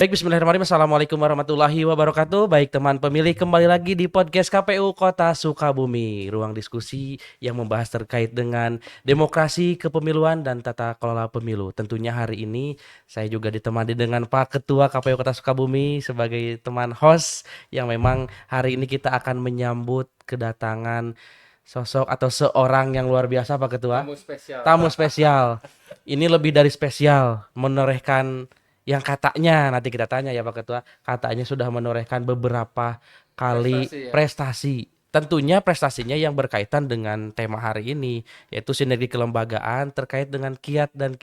Baik, bismillahirrahmanirrahim. Assalamualaikum warahmatullahi wabarakatuh. Baik teman pemilih, kembali lagi di podcast KPU Kota Sukabumi. Ruang diskusi yang membahas terkait dengan demokrasi, kepemiluan, dan tata kelola pemilu. Tentunya hari ini saya juga ditemani dengan Pak Ketua KPU Kota Sukabumi sebagai teman host yang memang hari ini kita akan menyambut kedatangan sosok atau seorang yang luar biasa, Pak Ketua. Tamu spesial. Tamu spesial. Ini lebih dari spesial, menorehkan yang katanya, nanti kita tanya ya Pak Ketua, katanya sudah menorehkan beberapa kali prestasi. Tentunya prestasinya yang berkaitan dengan tema hari ini, yaitu sinergi kelembagaan terkait dengan kiat dan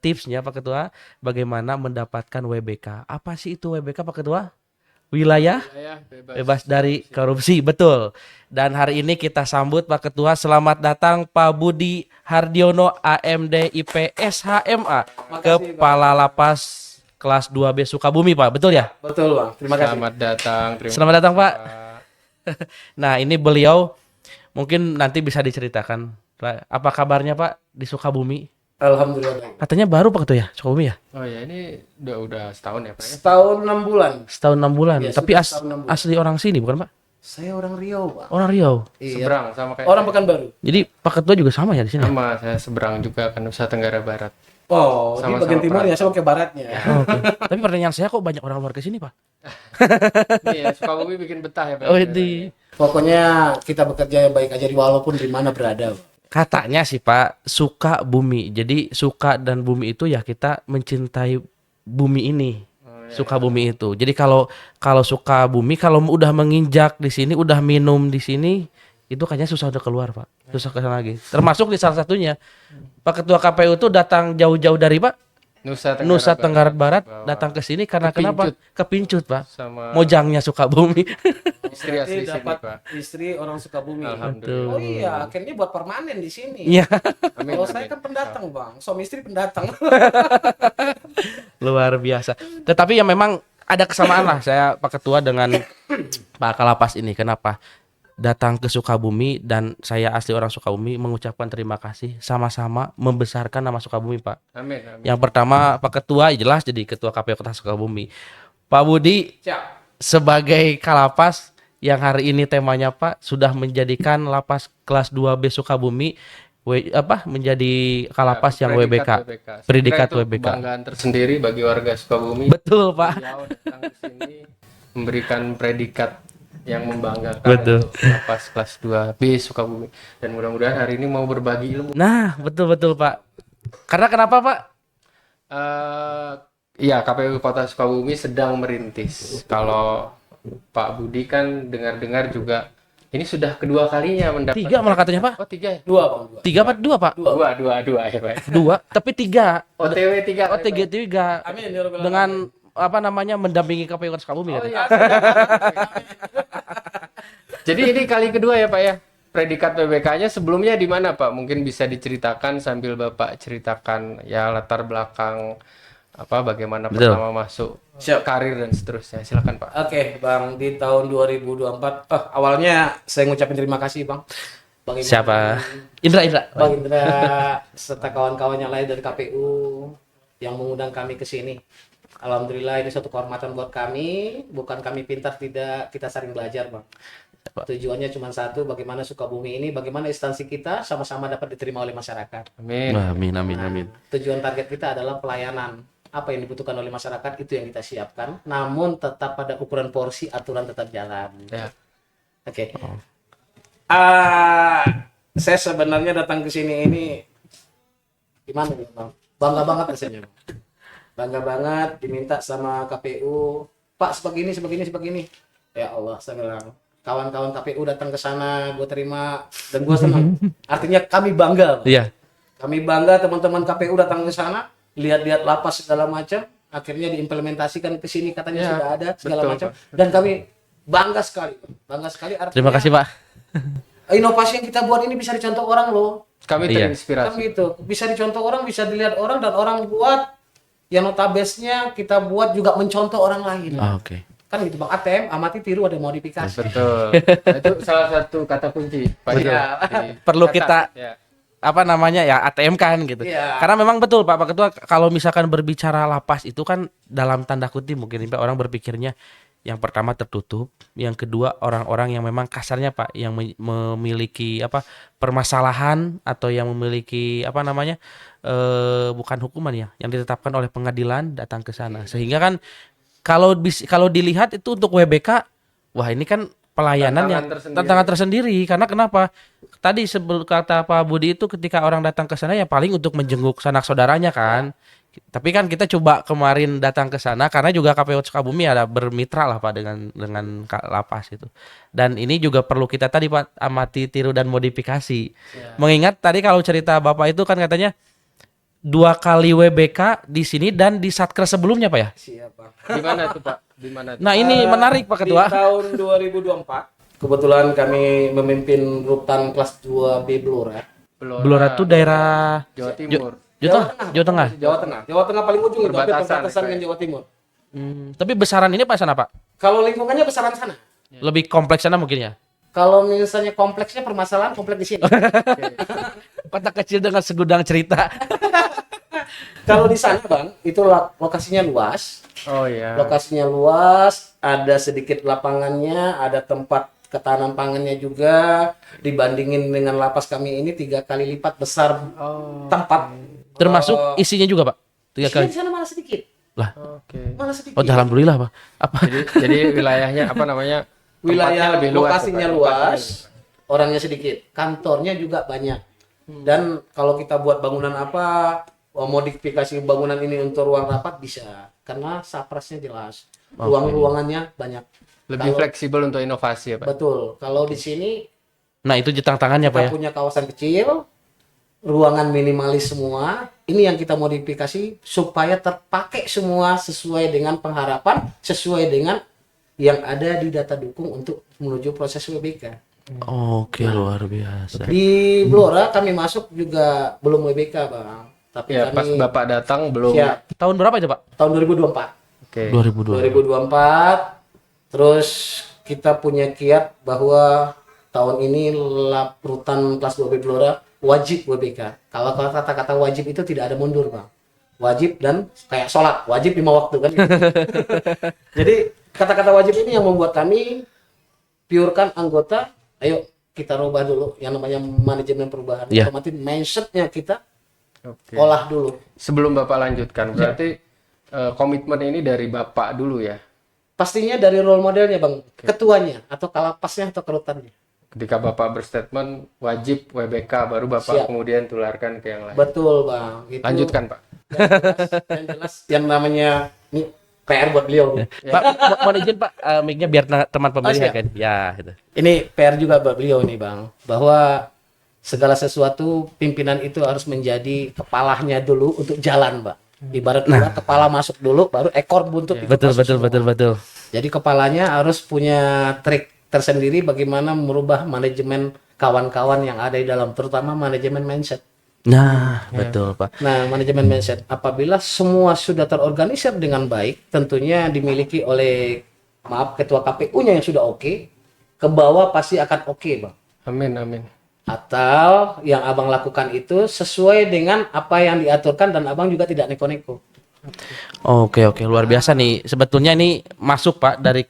tipsnya Pak Ketua, bagaimana mendapatkan WBK. Apa sih itu WBK Pak Ketua? Wilayah bebas dari korupsi, betul. Dan hari ini kita sambut Pak Ketua, selamat datang Pak Budi Hardiono AMD IP SHMA, Kepala Lapas kelas 2B Sukabumi, Pak. Betul ya? Betul, Bang. Terima kasih. Selamat datang, Pak. Nah, ini beliau mungkin nanti bisa diceritakan, Pak, apa kabarnya Pak di Sukabumi? Alhamdulillah. Katanya baru Pak Ketua ya, Sukabumi ya? Oh ya, ini udah setahun ya, Pak ya? Setahun 6 bulan. Setahun 6 bulan. Ya, Tapi setahun 6 bulan. asli orang sini bukan, Pak? Saya orang Riau, Pak. Orang Riau. Iya. Seberang sama kayak Orang Pekanbaru. Jadi Pak Ketua juga sama ya di sini? sama saya seberang juga kan Nusa Tenggara Barat. Oh, Sama-sama di bagian timurnya, Perantau. saya ke baratnya. Oh, oke. Tapi pertanyaan saya, kok banyak orang luar ke sini, Pak? Iya, Sukabumi bikin betah ya, Pak. Oh, di Pokoknya kita bekerja yang baik aja walaupun di mana berada. katanya sih Pak, suka bumi. Jadi suka dan bumi itu ya kita mencintai bumi ini. Suka bumi itu. Jadi kalau suka bumi, kalau udah menginjak di sini, udah minum di sini, itu kayaknya susah udah keluar, Pak. Susah ke sana lagi. Termasuk di salah satunya Pak Ketua KPU itu datang jauh-jauh dari Pak Nusa Tenggara Barat datang ke sini karena kenapa? Kepincut, Pak. Sama Mojangnya Sukabumi. istri asli sini, dapat Pak. istri orang Sukabumi. Alhamdulillah. Oh iya, akhirnya buat permanen di sini. Iya, Amin. Kalau saya kan pendatang, Bang. Suami istri pendatang. luar biasa. Tetapi ya memang ada kesamaan lah saya Pak Ketua dengan Pak Kalapas ini. Kenapa? Datang ke Sukabumi dan saya asli orang Sukabumi mengucapkan terima kasih, sama-sama membesarkan nama Sukabumi, Pak. Amin, amin. Yang pertama Pak Ketua jelas jadi Ketua KPU Kota Sukabumi. Pak Budi sebagai Kalapas yang hari ini temanya Pak sudah menjadikan lapas kelas 2B Sukabumi menjadi Kalapas yang WBK. Predikat Itu WBK. kebanggaan tersendiri bagi warga Sukabumi. Betul, Pak. Beliau datang ke sini memberikan predikat yang membanggakan Betul. untuk lapas kelas 2B Sukabumi, dan mudah-mudahan hari ini mau berbagi ilmu. Nah, betul Pak. Karena kenapa, Pak? Iya, KPU Kota Sukabumi sedang merintis. Kalau Pak Budi kan dengar-dengar juga ini sudah kedua kalinya mendapat. 3 malah katanya, Pak. Oh, 3 ya? 2, Bang. 2. 3 apa 2, Pak? Dua ya, Pak. 2, tapi 3. OTW 3. Oh, 3. Amin ya Rabbal Dengan apa namanya mendampingi KPU Kota Sukabumi Oh kan? iya. Jadi ini kali kedua ya, Pak ya. Predikat PBK-nya sebelumnya di mana, Pak? Mungkin bisa diceritakan sambil Bapak ceritakan ya latar belakang bagaimana Betul. pertama masuk Siap. karir dan seterusnya. Silakan, Pak. Oke, Bang, di tahun 2024 awalnya saya ngucapin terima kasih, Bang. Bang Indra, Siapa? Indra. Bang Indra serta kawan-kawan yang lain dari KPU yang mengundang kami ke sini. Alhamdulillah ini suatu kehormatan buat kami, bukan kami pintar, tidak, kita sering belajar, Bang. Tujuannya cuma satu, bagaimana Sukabumi ini, bagaimana instansi kita sama-sama dapat diterima oleh masyarakat. Amin. Amin. Tujuan target kita adalah pelayanan. Apa yang dibutuhkan oleh masyarakat itu yang kita siapkan, namun tetap pada ukuran porsi, aturan tetap jalan. Ya. Oke. Saya sebenarnya datang ke sini ini gimana nih, Bang? Bangga banget rasanya, Bang. Bangga banget diminta sama KPU, Pak sebegini. Ya Allah, saya bilang, kawan-kawan KPU datang ke sana, gue terima dan gue senang. Artinya kami bangga, Bang. Iya. Kami bangga teman-teman KPU datang ke sana, lihat-lihat lapas segala macam, akhirnya diimplementasikan ke sini, katanya Ya, sudah ada segala betul, macam, Pak. dan kami bangga sekali. Artinya Terima kasih, Pak. inovasi yang kita buat ini bisa dicontoh orang loh. Kami Iya. terinspirasi. Kan gitu, bisa dicontoh orang, bisa dilihat orang, dan orang buat yang notabene-nya kita buat juga mencontoh orang lain. Oke. Kan gitu, Bang. ATM amati tiru, ada modifikasi. Betul. Nah, itu salah satu kata kunci, Pak. Betul. Ya, Perlu dicatat, kita ya. apa namanya ya ATM kan gitu. Iya. Karena memang betul Pak Ketua, kalau misalkan berbicara lapas itu kan dalam tanda kutip mungkin Pak, orang berpikirnya yang pertama tertutup, yang kedua orang-orang yang memang kasarnya Pak yang memiliki apa permasalahan atau yang memiliki apa namanya bukan hukuman ya, yang ditetapkan oleh pengadilan datang ke sana. Sehingga kan kalau dilihat itu untuk WBK, wah ini kan pelayanan yang tantangan tersendiri. Karena kenapa? Tadi sebelum kata Pak Budi itu ketika orang datang ke sana ya paling untuk menjenguk sanak saudaranya kan. Tapi kan kita coba kemarin datang ke sana karena juga KPU Sukabumi ada bermitra lah Pak dengan lapas itu. Dan ini juga perlu kita tadi Pak amati, tiru dan modifikasi. Mengingat tadi kalau cerita Bapak itu kan katanya 2 kali WBK di sini dan di Satker sebelumnya Pak ya? Siap, Bang. Di mana tuh Pak? Di mana tuh? Nah ini menarik Pak Ketua. Di tahun 2024, kebetulan kami memimpin rutan kelas 2B Blora. Blora itu daerah Jawa Timur. Jawa Tengah. Jawa Tengah paling ujung itu, tapi Perbatasan perbatasan itu ya. dengan Jawa Timur. Tapi besaran ini Pak sana Pak? Kalau lingkungannya besaran sana. Lebih kompleks sana mungkin ya? Kalau misalnya kompleksnya permasalahan kompleks di sini. Kota kecil dengan segudang cerita. Kalau di sana Bang, itu lokasinya luas. Oh iya. Lokasinya luas, ada sedikit lapangannya, ada tempat ketahanan pangannya juga. Dibandingin dengan lapas kami ini 3 kali lipat besar tempat. Termasuk isinya juga Pak? 3 kali. Di sana malah sedikit. Lah. Oke. Malah sedikit. Oh alhamdulillah Pak. Apa? Jadi wilayahnya apa namanya? Wilayah Tempatnya lebih luas, lokasinya Pak. luas, orangnya sedikit, kantornya juga banyak. Dan kalau kita buat bangunan apa, modifikasi bangunan ini untuk ruang rapat bisa, karena saprasnya jelas, ruang-ruangannya banyak. Lebih fleksibel untuk inovasi ya Pak. Betul. Kalau di sini Nah itu tantangannya Pak ya? kita punya kawasan kecil, ruangan minimalis semua. Ini yang kita modifikasi supaya terpakai semua sesuai dengan pengharapan, sesuai dengan yang ada di data dukung untuk menuju proses WBK. Oke luar biasa. Di Blora kami masuk juga belum WBK Bang, tapi Ya pas kami Bapak datang belum. siap Tahun berapa itu Pak? tahun 2024. Oke. 2024 terus kita punya kiat bahwa tahun ini rutan kelas 2B Blora wajib WBK. Kalau kata-kata wajib itu tidak ada mundur Bang. Wajib dan kayak sholat, wajib 5 waktu kan. Jadi kata-kata wajib ini yang membuat kami piurkan anggota, ayo kita rubah dulu yang namanya manajemen perubahan. Iya. Otomatis mindsetnya kita Oke. olah dulu. Sebelum Bapak lanjutkan, berarti komitmen ini dari Bapak dulu ya. Pastinya dari role modelnya Bang, ketuanya atau kalapasnya atau kerutannya. Ketika Bapak berstatement wajib WBK, baru Siap. Bapak kemudian tularkan ke yang lain. Betul Bang. Itu Lanjutkan Pak. yang jelas yang namanya ini PR buat beliau nih. Pak mohon izin Pak mic-nya biar teman pembeli siap. kan. Ya gitu. Ini PR juga buat beliau nih Bang, bahwa segala sesuatu pimpinan itu harus menjadi kepalanya dulu untuk jalan Pak. Ibarat kepala masuk dulu, baru ekor buntut. ikut Betul masuk betul semua. betul. Jadi kepalanya harus punya trik tersendiri bagaimana merubah manajemen kawan-kawan yang ada di dalam, terutama manajemen mindset. Nah betul Pak. Nah, manajemen mindset apabila semua sudah terorganisir dengan baik, tentunya dimiliki oleh ketua KPU-nya yang sudah oke, ke bawah pasti akan oke, Bang. Amin amin. Atau yang Abang lakukan itu sesuai dengan apa yang diaturkan dan Abang juga tidak neko-neko. Oke luar biasa nih. Sebetulnya ini masuk Pak dari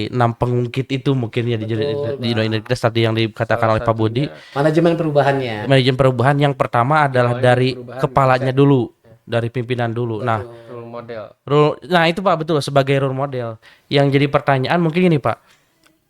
6 pengungkit itu mungkin ya di Indonesia tadi yang dikatakan oleh Pak Budi. Manajemen perubahannya. Manajemen perubahan yang pertama adalah dari perubahan kepalanya dulu, dari pimpinan dulu. Nah, Role model. nah itu Pak betul sebagai role model. Yang jadi pertanyaan mungkin ini Pak.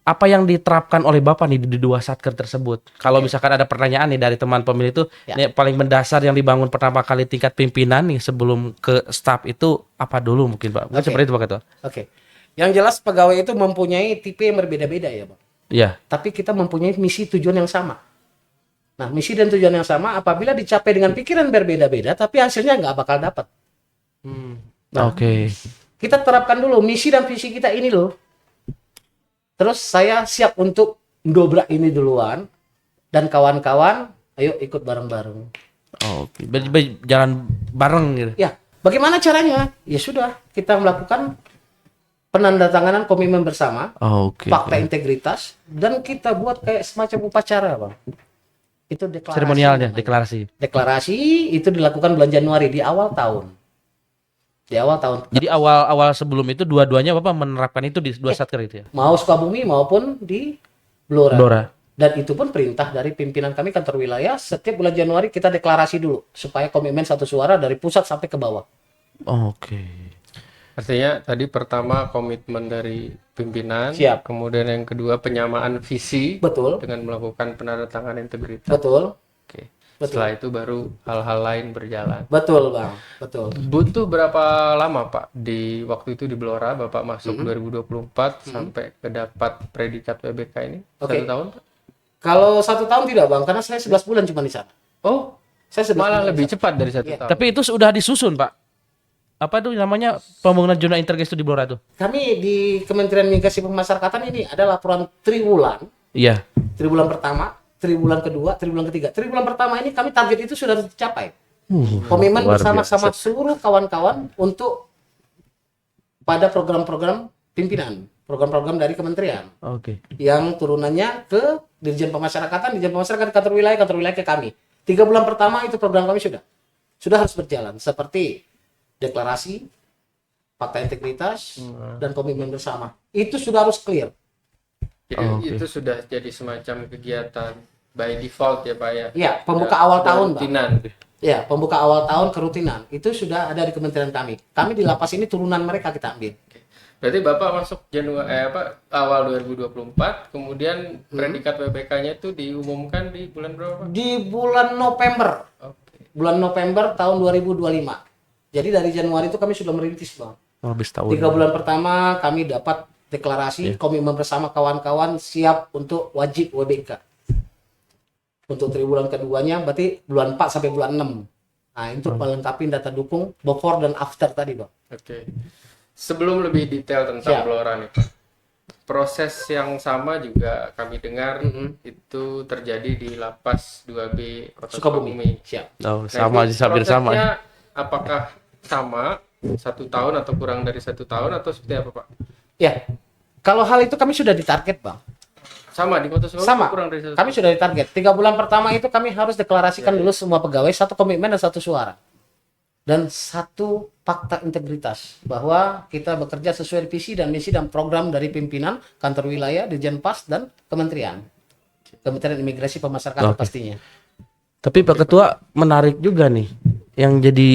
Apa yang diterapkan oleh Bapak nih di 2 satker tersebut? Kalau misalkan ada pertanyaan nih dari teman pemilih itu, nih paling mendasar yang dibangun pertama kali tingkat pimpinan nih sebelum ke staf itu apa dulu mungkin Pak? Mungkin seperti itu Pak Ketua. Oke. Yang jelas pegawai itu mempunyai tipe yang berbeda-beda ya, Bang. Iya. Tapi kita mempunyai misi tujuan yang sama. Nah, misi dan tujuan yang sama apabila dicapai dengan pikiran berbeda-beda, tapi hasilnya nggak bakal dapat. Oke. Kita terapkan dulu misi dan visi kita ini loh. Terus saya siap untuk mendobrak ini duluan dan kawan-kawan ayo ikut bareng-bareng. Oke. Jalan bareng gitu. Ya, bagaimana caranya? Ya sudah, kita melakukan penandatanganan komitmen bersama, Oke. fakta integritas dan kita buat kayak semacam upacara, Bang. Itu deklarasi. Seremonialnya, namanya. deklarasi. Deklarasi itu dilakukan bulan Januari di awal tahun. Di awal tahun. Jadi awal sebelum itu dua-duanya Bapak menerapkan itu di dua satker itu ya. Mau Sukabumi maupun di Blora. Blora. Dan itu pun perintah dari pimpinan kami kantor wilayah, setiap bulan Januari kita deklarasi dulu supaya komitmen satu suara dari pusat sampai ke bawah. Oke. Artinya tadi pertama komitmen dari pimpinan, Siap. kemudian yang kedua penyamaan visi Betul. dengan melakukan penandatanganan integritas. Betul. Oke. Betul. Setelah itu baru hal-hal lain berjalan. Betul, Bang. Betul. Butuh berapa lama Pak di waktu itu di Blora Bapak masuk 2024 sampai ke dapat predikat WBK ini? Oke. 1 tahun? Pak? Kalau 1 tahun tidak, Bang, karena saya 11 bulan cuma di sana. Oh, Saya 11 malah bulan lebih di sana. cepat dari 1 Iya. tahun. Tapi itu sudah disusun, Pak. Apa itu namanya pembangunan zona integrasi itu di Blora itu? Kami di Kementerian Migrasi Pemasyarakatan ini ada laporan triwulan. Iya. Triwulan pertama, triwulan kedua, triwulan ketiga. Triwulan pertama ini kami target itu sudah tercapai. Komitmen luar bersama-sama biasa. seluruh kawan-kawan untuk pada program-program pimpinan, program-program dari kementerian Oke. yang turunannya ke Dirjen Pemasyarakatan, Dirjen Pemasyarakatan kantor wilayah ke kami. 3 bulan pertama itu program kami sudah harus berjalan seperti deklarasi, fakta integritas, dan komitmen bersama. Itu sudah harus clear. Jadi Oke. itu sudah jadi semacam kegiatan by default ya Pak ya? Iya, pembuka Ya, awal sudah tahun, Bang. rutinan. Ya, pembuka awal tahun kerutinan itu sudah ada di kementerian kami. Kami di lapas ini turunan mereka kita ambil. Berarti Bapak masuk awal 2024, kemudian predikat WBK-nya itu diumumkan di bulan berapa Pak? Di bulan November, Oke. bulan November tahun 2025. Jadi dari Januari itu kami sudah merintis, Bang. Oh, habis tahun. 3 bulan pertama kami dapat deklarasi, komitmen bersama kawan-kawan siap untuk wajib WBK. Untuk triwulan keduanya berarti bulan 4 sampai bulan 6. Nah, itu melengkapi data dukung before dan after tadi, Bang. Oke. Sebelum lebih detail tentang Siap. Blora nih Pak, proses yang sama juga kami dengar itu terjadi di Lapas 2B Kota Sukabumi. Sukabumi. Siap. Oh, Nah, sama itu sih, hampir sama. prosesnya apakah sama 1 tahun atau kurang dari 1 tahun atau seperti apa Pak? Ya. Kalau hal itu kami sudah ditarget, Bang. Sama di Kota Sukabumi Sama. kurang dari 1 Kami sudah ditarget. 3 bulan pertama itu kami harus deklarasikan dulu semua pegawai, 1 komitmen dan 1 suara. Dan 1 fakta integritas bahwa kita bekerja sesuai visi dan misi dan program dari pimpinan kantor wilayah, Dirjen Pas dan kementerian. Kementerian Imigrasi Pemasyarakatan Oke. pastinya. Tapi Pak Ketua menarik juga nih. Yang jadi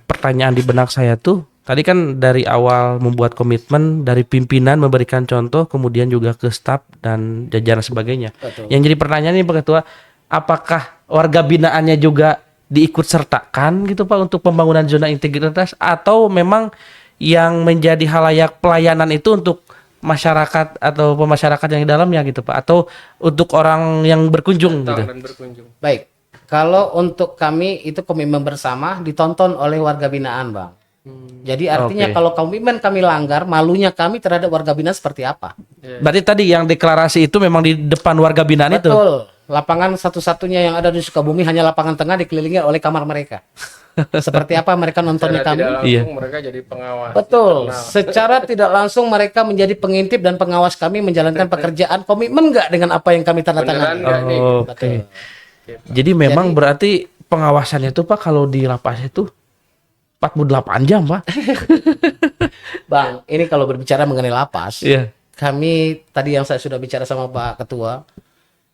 pertanyaan di benak saya tuh, tadi kan dari awal membuat komitmen, dari pimpinan memberikan contoh, kemudian juga ke staf dan jajaran sebagainya. Betul. Yang jadi pertanyaan nih Pak Ketua, apakah warga binaannya juga diikut sertakan gitu Pak untuk pembangunan zona integritas, atau memang yang menjadi halayak pelayanan itu untuk masyarakat atau pemasyarakat yang di dalamnya gitu Pak, atau untuk orang yang berkunjung gitu? dan berkunjung. Baik. Kalau untuk kami itu komitmen bersama ditonton oleh warga binaan, Bang. Jadi artinya Oke. kalau komitmen kami langgar, malunya kami terhadap warga binaan seperti apa? Berarti tadi yang deklarasi itu memang di depan warga binaan itu. Betul. Lapangan satu-satunya yang ada di Sukabumi hanya lapangan tengah dikelilingi oleh kamar mereka. Seperti apa mereka nontonnya Secara kami? tidak langsung Iya. mereka jadi pengawas. Betul. internal. Secara tidak langsung mereka menjadi pengintip dan pengawas kami menjalankan pekerjaan. Komitmen nggak dengan apa yang kami tanda Beneran tangani? nggak nih? Oh, Betul. Jadi memang berarti pengawasannya itu Pak kalau di lapas itu 48 jam Pak. Bang, ini kalau berbicara mengenai lapas, Iya. kami tadi yang saya sudah bicara sama Pak Ketua,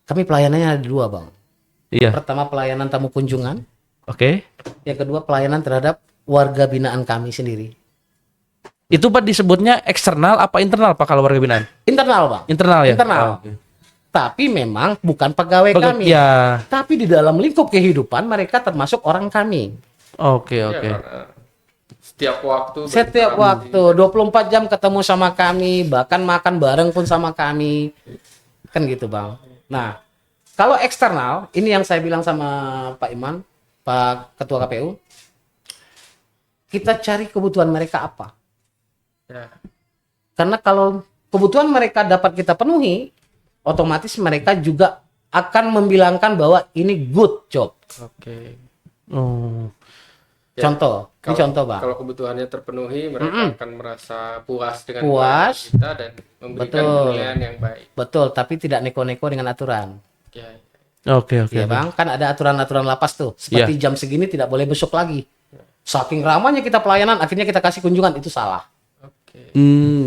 kami pelayanannya ada 2, Bang. Iya. Pertama pelayanan tamu kunjungan, Oke. yang kedua pelayanan terhadap warga binaan kami sendiri. Itu Pak disebutnya eksternal apa internal Pak kalau warga binaan? Internal, Bang. Internal ya? Internal. Oh, oke. Tapi memang bukan pegawai kami. Ya. Tapi di dalam lingkup kehidupan mereka termasuk orang kami. Oke, Iya, oke. karena setiap waktu Setiap berinteraksi. waktu 24 jam ketemu sama kami, bahkan makan bareng pun sama kami. Kan gitu, Bang. Nah, kalau eksternal, ini yang saya bilang sama Pak Iman, Pak Ketua KPU, kita cari kebutuhan mereka apa. Ya. Karena kalau kebutuhan mereka dapat kita penuhi, otomatis mereka juga akan membilangkan bahwa ini good job. Oke. Oh. Ya, Contoh, ini contoh, Bang. Kalau kebutuhannya terpenuhi, mereka akan merasa puas dengan Puas. pelayanan kita dan memberikan Betul. penilaian yang baik. Betul, tapi tidak neko-neko dengan aturan. Ya. Oke, oke. Ya Bang, kan ada aturan-aturan lapas tuh. Seperti jam segini tidak boleh besok lagi. Saking ramanya kita pelayanan, akhirnya kita kasih kunjungan, itu salah. Oke.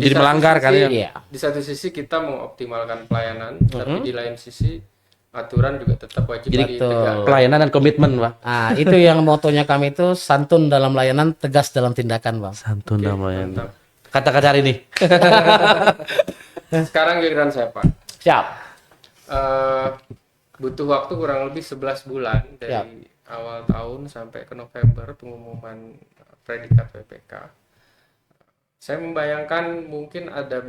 Jadi satu melanggar kan ya. Iya. Di satu sisi kita mengoptimalkan pelayanan, tapi di lain sisi aturan juga tetap wajib Jadi ditegakkan. pelayanan dan komitmen, Pak. Nah, itu yang motonya kami itu santun dalam layanan, tegas dalam tindakan, Bang. Santun namanya. Mantap. Kata-kata hari ini. Sekarang giliran saya, Pak. Siap. Butuh waktu kurang lebih 11 bulan dari awal tahun sampai ke November pengumuman predikat PPK. Saya membayangkan mungkin ada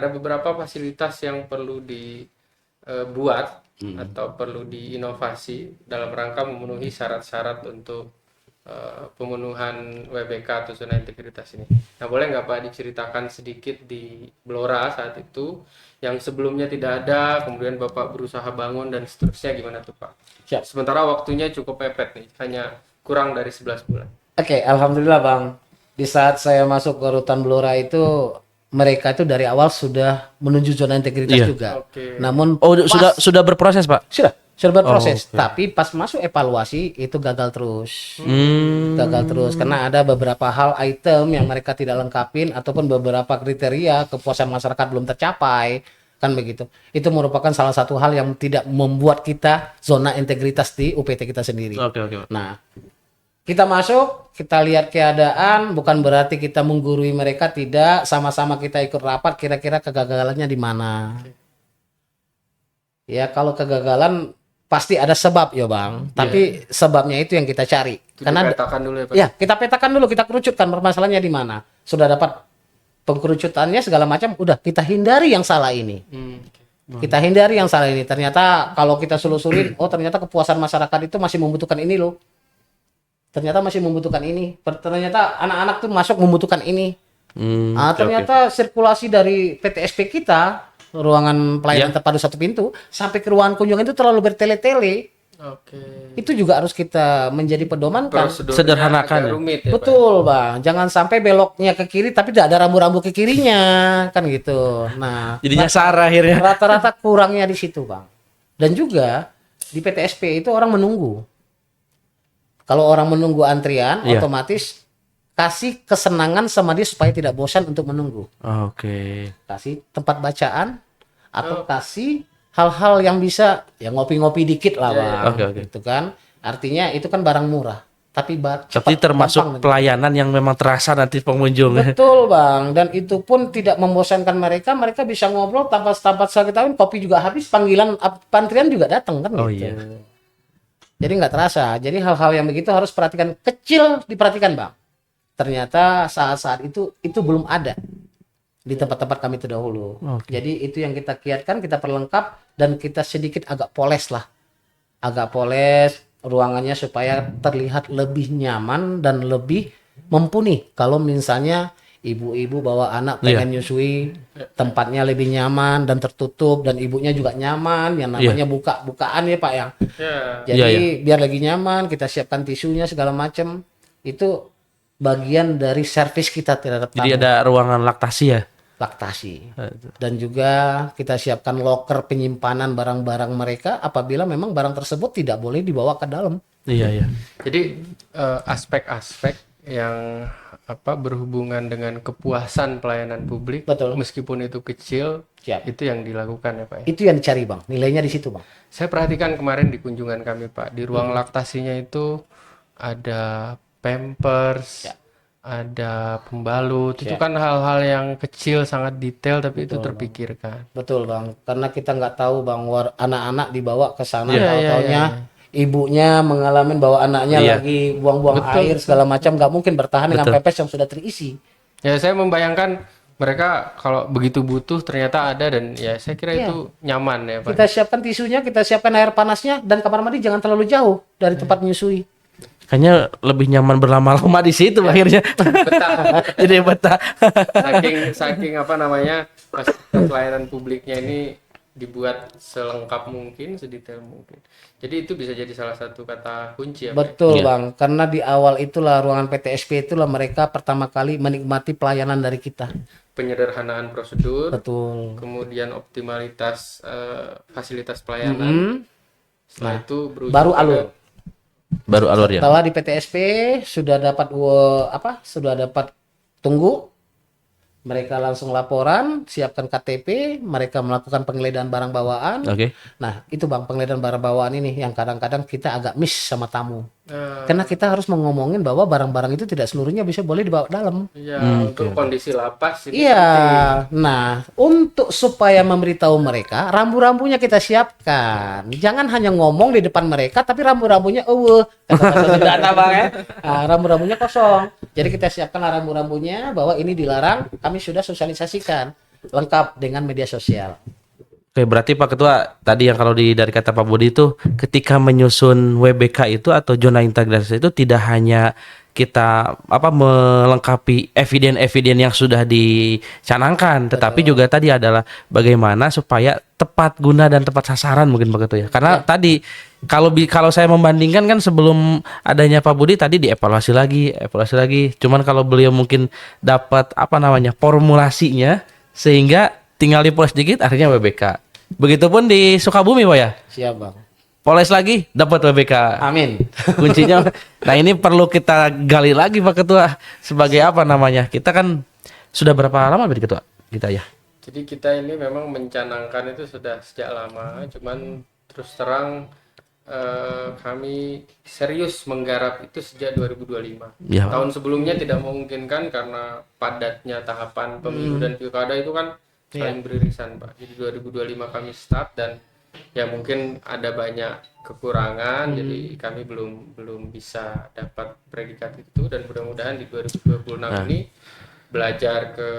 beberapa fasilitas yang perlu dibuat atau perlu diinovasi dalam rangka memenuhi syarat-syarat untuk pemenuhan WBK atau zona integritas ini. Nah, boleh nggak Pak diceritakan sedikit di Blora saat itu yang sebelumnya tidak ada, kemudian Bapak berusaha bangun dan seterusnya, gimana tuh Pak? Siap. Sementara waktunya cukup mepet nih, hanya kurang dari 11 bulan. Oke, alhamdulillah Bang. Di saat saya masuk ke rutan Blora itu, mereka itu dari awal sudah menuju zona integritas Iya. juga. Oke. Namun Oh, pas- sudah berproses, Pak. sudah berproses, Oh, oke. tapi pas masuk evaluasi itu gagal terus. Hmm. Gagal terus karena ada beberapa hal item yang mereka tidak lengkapin ataupun beberapa kriteria kepuasan masyarakat belum tercapai, kan begitu. Itu merupakan salah satu hal yang tidak membuat kita zona integritas di UPT kita sendiri. Oke, oke, Pak. Nah, kita masuk, kita lihat keadaan, bukan berarti kita menggurui mereka, tidak. Sama-sama kita ikut rapat, kira-kira kegagalannya di mana. Ya, kalau kegagalan pasti ada sebab ya Bang. Tapi sebabnya itu yang kita cari. Itu Karena dipetakan dulu ya Pak. ya, kita petakan dulu, kita kerucutkan permasalahannya di mana. Sudah dapat pengkerucutannya segala macam, udah kita hindari yang salah ini. Kita hindari yang salah ini. Ternyata kalau kita selusurin, oh ternyata kepuasan masyarakat itu masih membutuhkan ini loh. Ternyata masih membutuhkan ini. Ternyata anak-anak tuh masuk membutuhkan ini. Ternyata sirkulasi dari PTSP kita, ruangan pelayanan terpadu satu pintu, sampai ke ruangan kunjungan itu terlalu bertele-tele. Oke. Itu juga harus kita menjadi pedoman kan. Prosedurnya Sederhanakan agak ya? rumit ya Pak. Betul Bang, jangan sampai beloknya ke kiri tapi tidak ada rambu-rambu ke kirinya, kan gitu. Nah, Jadi nyasar akhirnya. rata-rata kurangnya di situ Bang. Dan juga di PTSP itu orang menunggu. Kalau orang menunggu antrian, Iya. otomatis kasih kesenangan sama dia supaya tidak bosan untuk menunggu. Oke. Kasih tempat bacaan atau kasih hal-hal yang bisa ya ngopi-ngopi dikit lah Bang. Oke, oke. Gitu kan. Artinya itu kan barang murah. Tapi Tapi termasuk gampang. pelayanan yang memang terasa nanti pengunjung. Betul Bang, dan itu pun tidak membosankan mereka. Mereka bisa ngobrol tanpa saya ketahui, kopi juga habis, panggilan antrian juga datang kan Oh, gitu. iya. Jadi nggak terasa. Jadi hal-hal yang begitu harus perhatikan, kecil diperhatikan Bang. Ternyata saat-saat itu belum ada di tempat-tempat kami terdahulu. Oke. Jadi itu yang kita kiatkan, kita perlengkap dan kita sedikit agak poles lah. Agak poles ruangannya supaya terlihat lebih nyaman dan lebih mumpuni. Kalau misalnya ibu-ibu bawa anak pengen nyusui, tempatnya lebih nyaman dan tertutup dan ibunya juga nyaman, yang namanya buka-bukaan ya Pak ya. Ya. Jadi biar lagi nyaman, kita siapkan tisunya segala macam. Itu bagian dari servis kita terhadap Jadi tamu, ada ruangan laktasi ya. laktasi. Dan juga kita siapkan loker penyimpanan barang-barang mereka apabila memang barang tersebut tidak boleh dibawa ke dalam. Iya, iya. Jadi aspek-aspek yang berhubungan dengan kepuasan pelayanan publik, Betul. meskipun itu kecil, Siap. itu yang dilakukan ya Pak ya. Itu yang dicari Bang, nilainya di situ Bang. Saya perhatikan kemarin di kunjungan kami Pak, di ruang laktasinya itu ada pampers, ada pembalut, itu kan hal-hal yang kecil sangat detail tapi itu terpikirkan. Betul Bang, karena kita nggak tahu Bang, anak-anak dibawa ke sana, Iya, tahu-taunya ibunya mengalami bahwa anaknya lagi buang-buang air segala macam, nggak mungkin bertahan dengan pepes yang sudah terisi. Ya saya membayangkan mereka kalau begitu butuh ternyata ada, dan ya saya kira itu nyaman ya Pak. Kita siapkan tisunya, kita siapkan air panasnya, dan kamar mandi jangan terlalu jauh dari tempat menyusui. Kayaknya lebih nyaman berlama-lama di situ akhirnya. Betah. Jadi betah. saking pelayanan publiknya ini dibuat selengkap mungkin, sedetail mungkin. Jadi itu bisa jadi salah satu kata kunci ya Pak. Betul Bang, karena di awal itulah ruangan PTSP itulah mereka pertama kali menikmati pelayanan dari kita. Penyederhanaan prosedur, Betul. kemudian optimalitas fasilitas pelayanan, Setelah itu berujung baru pada- alur. Baru alur ya. Setelah di PTSP sudah dapat sudah dapat tunggu, mereka langsung laporan, siapkan KTP, mereka melakukan penggeledahan barang bawaan. Oke. Nah, itu Bang, penggeledahan barang bawaan ini yang kadang-kadang kita agak miss sama tamu. Nah, Karena kita harus ngomongin bahwa barang-barang itu tidak seluruhnya bisa boleh dibawa dalam. ya untuk kondisi lapas ini Iya. Nah, untuk supaya memberitahu mereka, rambu-rambunya kita siapkan. Jangan hanya ngomong di depan mereka, tapi rambu-rambunya kata bahasa Sunda Bang ya. Nah, rambu-rambunya kosong. Jadi kita siapkan rambu-rambunya bahwa ini dilarang. Kami sudah sosialisasikan lengkap dengan media sosial. Oke, berarti Pak Ketua tadi yang kalau dari kata Pak Budi itu ketika menyusun WBK itu atau zona integrasi itu tidak hanya kita melengkapi eviden-eviden yang sudah dicanangkan, tetapi juga tadi adalah bagaimana supaya tepat guna dan tepat sasaran mungkin Pak Ketua ya. Karena tadi kalau saya membandingkan kan sebelum adanya Pak Budi tadi dievaluasi lagi. Cuman kalau beliau mungkin dapat formulasinya sehingga tinggal dipoles dikit akhirnya WBK. Begitupun di Sukabumi Pak ya. Siap Bang. Poles lagi dapat WBK. Amin. Kuncinya. Nah, ini perlu kita gali lagi Pak Ketua sebagai kita kan sudah berapa lama Pak Ketua kita ya? Jadi kita ini memang mencanangkan itu sudah sejak lama, cuman terus terang kami serius menggarap itu sejak 2025. Ya. Tahun sebelumnya tidak memungkinkan karena padatnya tahapan pemilu dan pilkada itu kan saling beririsan Pak. Jadi 2025 kami start dan ya mungkin ada banyak kekurangan, jadi kami belum bisa dapat predikat itu dan mudah-mudahan di 2026 ini belajar ke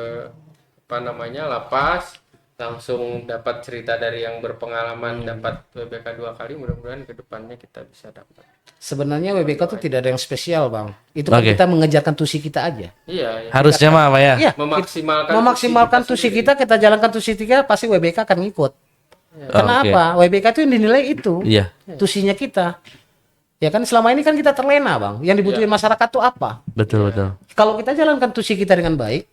lapas, langsung dapat cerita dari yang berpengalaman, dapat WBK 2 kali, mudah-mudahan ke depannya kita bisa dapat. Sebenarnya WBK itu tidak ada yang spesial Bang. Itu kan kita mengejarkan tusi kita aja. Iya, Harusnya mah Pak ya. Iya. memaksimalkan tusi kita jalankan tusi kita, pasti WBK akan ngikut. Kenapa? WBK itu yang dinilai itu. Iya. Tusinya kita. Ya kan selama ini kan kita terlena Bang. Yang dibutuhin masyarakat tuh apa? Betul. Kalau kita jalankan tusi kita dengan baik,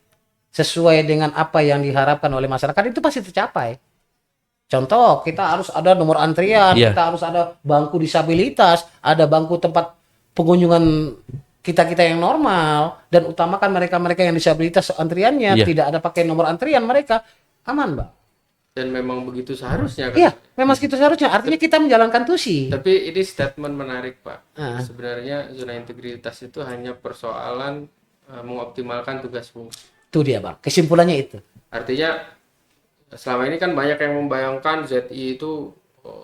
sesuai dengan apa yang diharapkan oleh masyarakat, itu pasti tercapai. Contoh, kita harus ada nomor antrian, kita harus ada bangku disabilitas, ada bangku tempat pengunjungan kita yang normal, dan utamakan mereka-mereka yang disabilitas antriannya, tidak ada pakai nomor antrian, mereka aman Bang. Dan memang begitu seharusnya kan. Iya, memang segitu seharusnya. Artinya kita menjalankan tusi. Tapi ini statement menarik Pak. Sebenarnya zona integritas itu hanya persoalan mengoptimalkan tugas fungsi. Itu dia Bang, kesimpulannya itu. Artinya selama ini kan banyak yang membayangkan ZI itu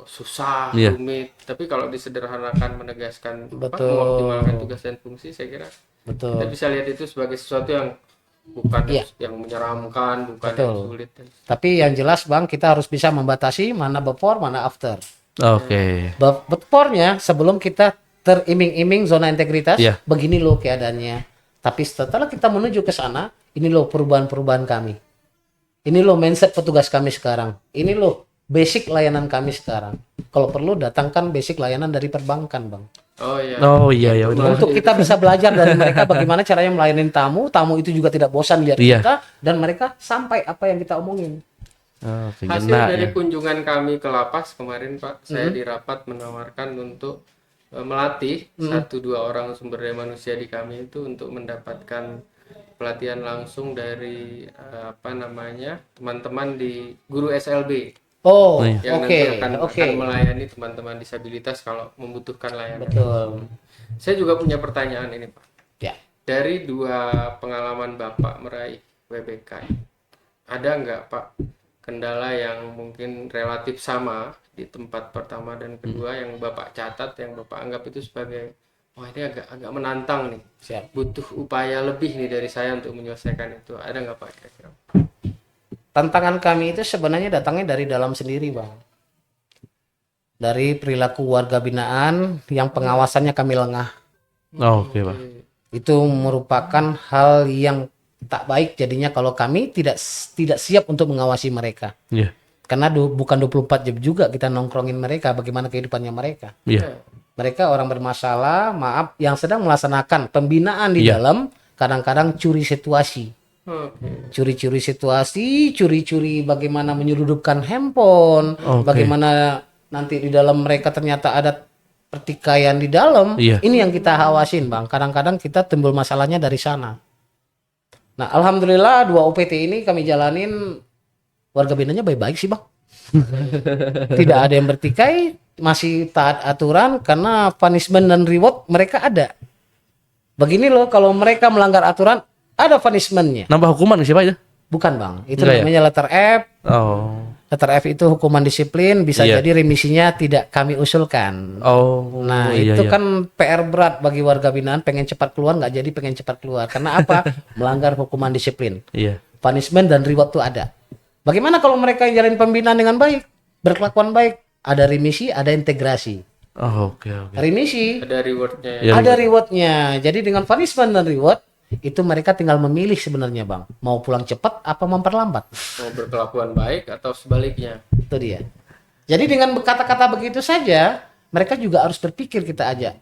susah, rumit. Tapi kalau disederhanakan, menegaskan, mengoptimalkan tugas dan fungsi, saya kira kita bisa lihat itu sebagai sesuatu yang bukan yang menyeramkan, bukan yang sulit. Tapi yang jelas Bang, kita harus bisa membatasi mana before, mana after. Oke. Beforenya sebelum kita teriming-iming zona integritas, begini loh keadaannya. Tapi setelah kita menuju ke sana, ini loh perubahan-perubahan kami. Ini loh mindset petugas kami sekarang. Ini loh basic layanan kami sekarang. Kalau perlu datangkan basic layanan dari perbankan Bang. Oh iya. Untuk kita bisa belajar dari mereka bagaimana caranya melayani tamu. Tamu itu juga tidak bosan lihat kita, dan mereka sampai apa yang kita omongin. Hasil dari kunjungan kami ke lapas kemarin Pak, saya di rapat menawarkan untuk melatih 1-2 orang sumber daya manusia di kami itu untuk mendapatkan pelatihan langsung dari teman-teman di guru SLB. Yang nanti akan melayani teman-teman disabilitas kalau membutuhkan layanan. Betul. Saya juga punya pertanyaan ini Pak. Ya. Dari 2 pengalaman Bapak meraih WBK, ada nggak Pak kendala yang mungkin relatif sama di tempat pertama dan kedua yang Bapak catat, yang Bapak anggap itu sebagai ini agak menantang nih. Siap. Butuh upaya lebih nih dari saya untuk menyelesaikan itu. Ada nggak Pak kira-kira? Tantangan kami itu sebenarnya datangnya dari dalam sendiri Bang. Dari perilaku warga binaan yang pengawasannya kami lengah. Oke Pak. Itu merupakan hal yang tak baik jadinya kalau kami tidak siap untuk mengawasi mereka. Iya. Karena bukan 24 jam juga kita nongkrongin mereka, bagaimana kehidupannya mereka. Iya. Mereka orang bermasalah, yang sedang melaksanakan pembinaan di dalam, kadang-kadang curi situasi. Curi-curi situasi, curi-curi bagaimana menyeludupkan handphone, bagaimana nanti di dalam mereka ternyata ada pertikaian di dalam, Iya. ini yang kita awasin Bang. Kadang-kadang kita timbul masalahnya dari sana. Nah, alhamdulillah 2 UPT ini kami jalanin, warga binanya baik-baik sih Bang. Tidak ada yang bertikai, masih taat aturan karena punishment dan reward mereka ada. Begini loh, kalau mereka melanggar aturan ada punishmentnya. Nambah hukuman siapa itu? Bukan Bang, itu Enggak ya? namanya letter F. Oh. Letter F itu hukuman disiplin, bisa Iya. jadi remisinya tidak kami usulkan. Oh. Nah, iya, itu iya. kan PR berat bagi warga binaan, pengen cepat keluar nggak jadi pengen cepat keluar. Karena apa? Melanggar hukuman disiplin. Iya. Punishment dan reward itu ada. Bagaimana kalau mereka jalin pembinaan dengan baik, berkelakuan baik, ada remisi, ada integrasi. Oh, oke. Remisi Ada rewardnya ya. Iya. ada rewardnya. Jadi dengan punishment dan reward itu mereka tinggal memilih sebenarnya Bang, mau pulang cepat apa memperlambat. Mau berkelakuan baik atau sebaliknya. Itu dia. Jadi dengan kata-kata begitu saja, mereka juga harus berpikir kita aja.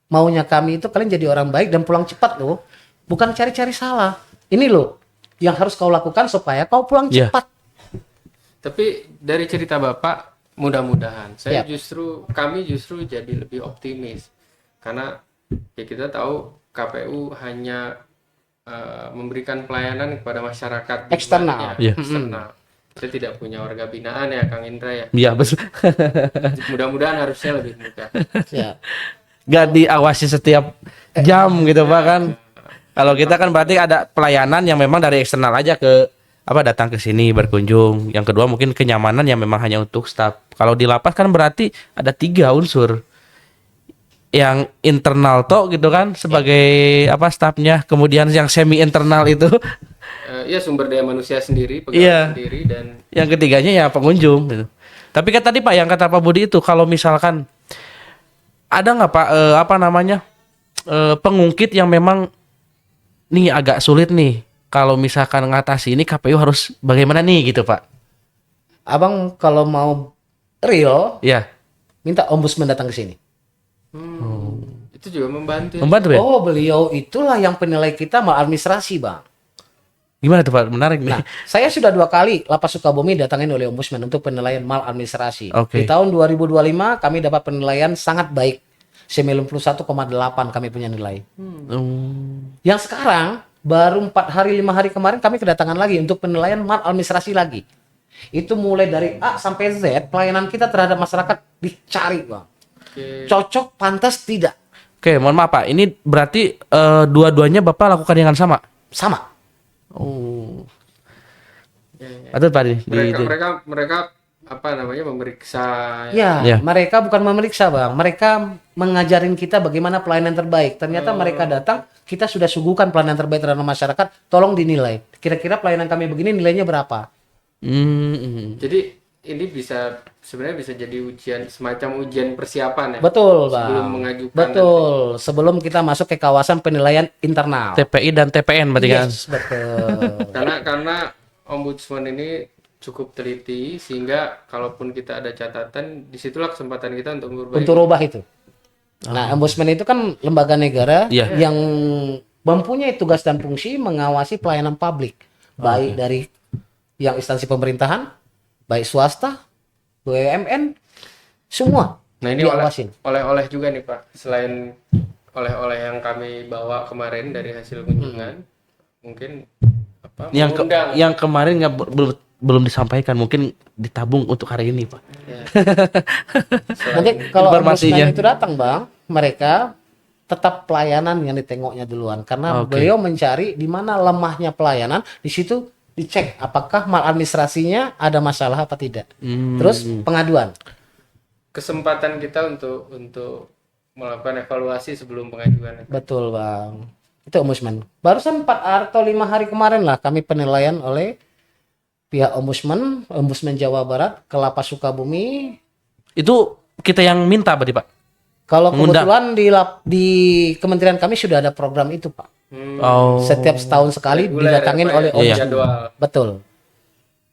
Maunya kami itu kalian jadi orang baik dan pulang cepat loh. Bukan cari-cari salah. Ini loh yang harus kau lakukan supaya kau pulang Iya. cepat. Tapi dari cerita Bapak, mudah-mudahan Yap. kami justru jadi lebih optimis. Karena ya kita tahu KPU hanya memberikan pelayanan kepada masyarakat di Eksternal. luarnya, Iya. eksternal. Kita tidak punya warga binaan ya Kang Indra ya. Iya, betul. Mudah-mudahan harusnya lebih mudah. Ya. Gak diawasi setiap jam gitu Pak kan. Kalau kita kan berarti ada pelayanan yang memang dari eksternal aja ke datang ke sini berkunjung. Yang kedua mungkin kenyamanan yang memang hanya untuk staf. Kalau di lapas kan berarti ada 3 unsur. Yang internal toh gitu kan sebagai stafnya, kemudian yang semi internal itu, Ya sumber daya manusia sendiri, Iya. pegawai sendiri, dan yang ketiganya ya pengunjung gitu. Tapi kan tadi Pak yang kata Pak Budi itu kalau misalkan ada nggak Pak pengungkit yang memang nih agak sulit nih kalau misalkan ngatasi ini KPU harus bagaimana nih gitu Pak? Abang kalau mau real, Ya, minta ombudsman datang ke sini. itu juga membantu. membantu ya? Oh, beliau itulah yang penilai kita maladministrasi, Bang. Gimana tuh Pak? Menarik nih. Nah, saya sudah 2 kali Lapas Sukabumi datangin oleh ombudsman untuk penilaian maladministrasi. Oke. Di tahun 2025 kami dapat penilaian sangat baik. 91,8 kami punya nilai. Yang sekarang baru 4 hari 5 hari kemarin kami kedatangan lagi untuk penilaian maladministrasi lagi. Itu mulai dari A sampai Z pelayanan kita terhadap masyarakat dicari, Bang. Oke. Cocok, pantas, tidak. Oke, mohon maaf Pak. Ini berarti dua-duanya Bapak lakukan dengan sama? Sama. Oh. Ya, ya. Atau Pak di mereka memeriksa. Ya, Ya. mereka bukan memeriksa, Bang. Mereka mengajarin kita bagaimana pelayanan terbaik. Ternyata mereka datang, kita sudah suguhkan pelayanan terbaik terhadap masyarakat, tolong dinilai. Kira-kira pelayanan kami begini nilainya berapa? Jadi ini sebenarnya bisa jadi semacam ujian persiapan ya. Betul, Bang. Sebelum mengajukan. Betul. Sebelum kita masuk ke kawasan penilaian internal. TPI dan TPN berarti kan? Yes, betul. Karena ombudsman ini cukup teliti sehingga kalaupun kita ada catatan, disitulah kesempatan kita untuk memperbaiki. Untuk rubah itu. Nah, ombudsman itu kan lembaga negara Iya. yang mempunyai tugas dan fungsi mengawasi pelayanan publik, baik dari yang instansi pemerintahan, baik swasta, BUMN, semua. Nah ini diawasin. oleh-oleh juga nih Pak. Selain oleh-oleh yang kami bawa kemarin dari hasil kunjungan, mungkin mengundang. Yang kemarin belum disampaikan, mungkin ditabung untuk hari ini Pak. Ya. Nanti kalau Informasinya. ombudsman itu datang, Bang, mereka tetap pelayanan yang ditengoknya duluan karena Oke. beliau mencari di mana lemahnya pelayanan, di situ dicek apakah maladministrasinya ada masalah apa tidak. Terus pengaduan. Kesempatan kita untuk melakukan evaluasi sebelum pengajuan. Betul, Bang. Itu ombudsman. Barusan 4 atau 5 hari kemarin lah kami penilaian oleh pihak ombudsman Jawa Barat ke Lapas Sukabumi. Itu kita yang minta berarti Pak? Kalau Mengundang. kebetulan di kementerian kami sudah ada program itu, Pak. Oh. Setiap setahun sekali Reguler didatangin ya, Pak, oleh ya? ombudsman. Jadwal. Betul.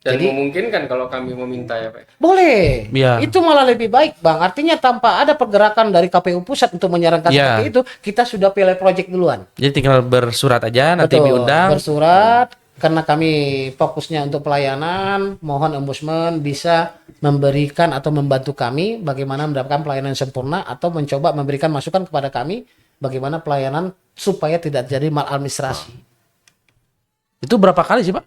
Dan Jadi- memungkinkan kalau kami meminta ya Pak. Boleh. Iya. Itu malah lebih baik, Bang. Artinya tanpa ada pergerakan dari KPU pusat untuk menyarankan Iya. seperti itu, kita sudah pilih project duluan. Jadi tinggal bersurat aja nanti Betul. diundang. Bersurat, karena kami fokusnya untuk pelayanan, mohon Ombudsman bisa memberikan atau membantu kami bagaimana mendapatkan pelayanan sempurna atau mencoba memberikan masukan kepada kami bagaimana pelayanan supaya tidak jadi maladministrasi. Itu berapa kali sih Pak?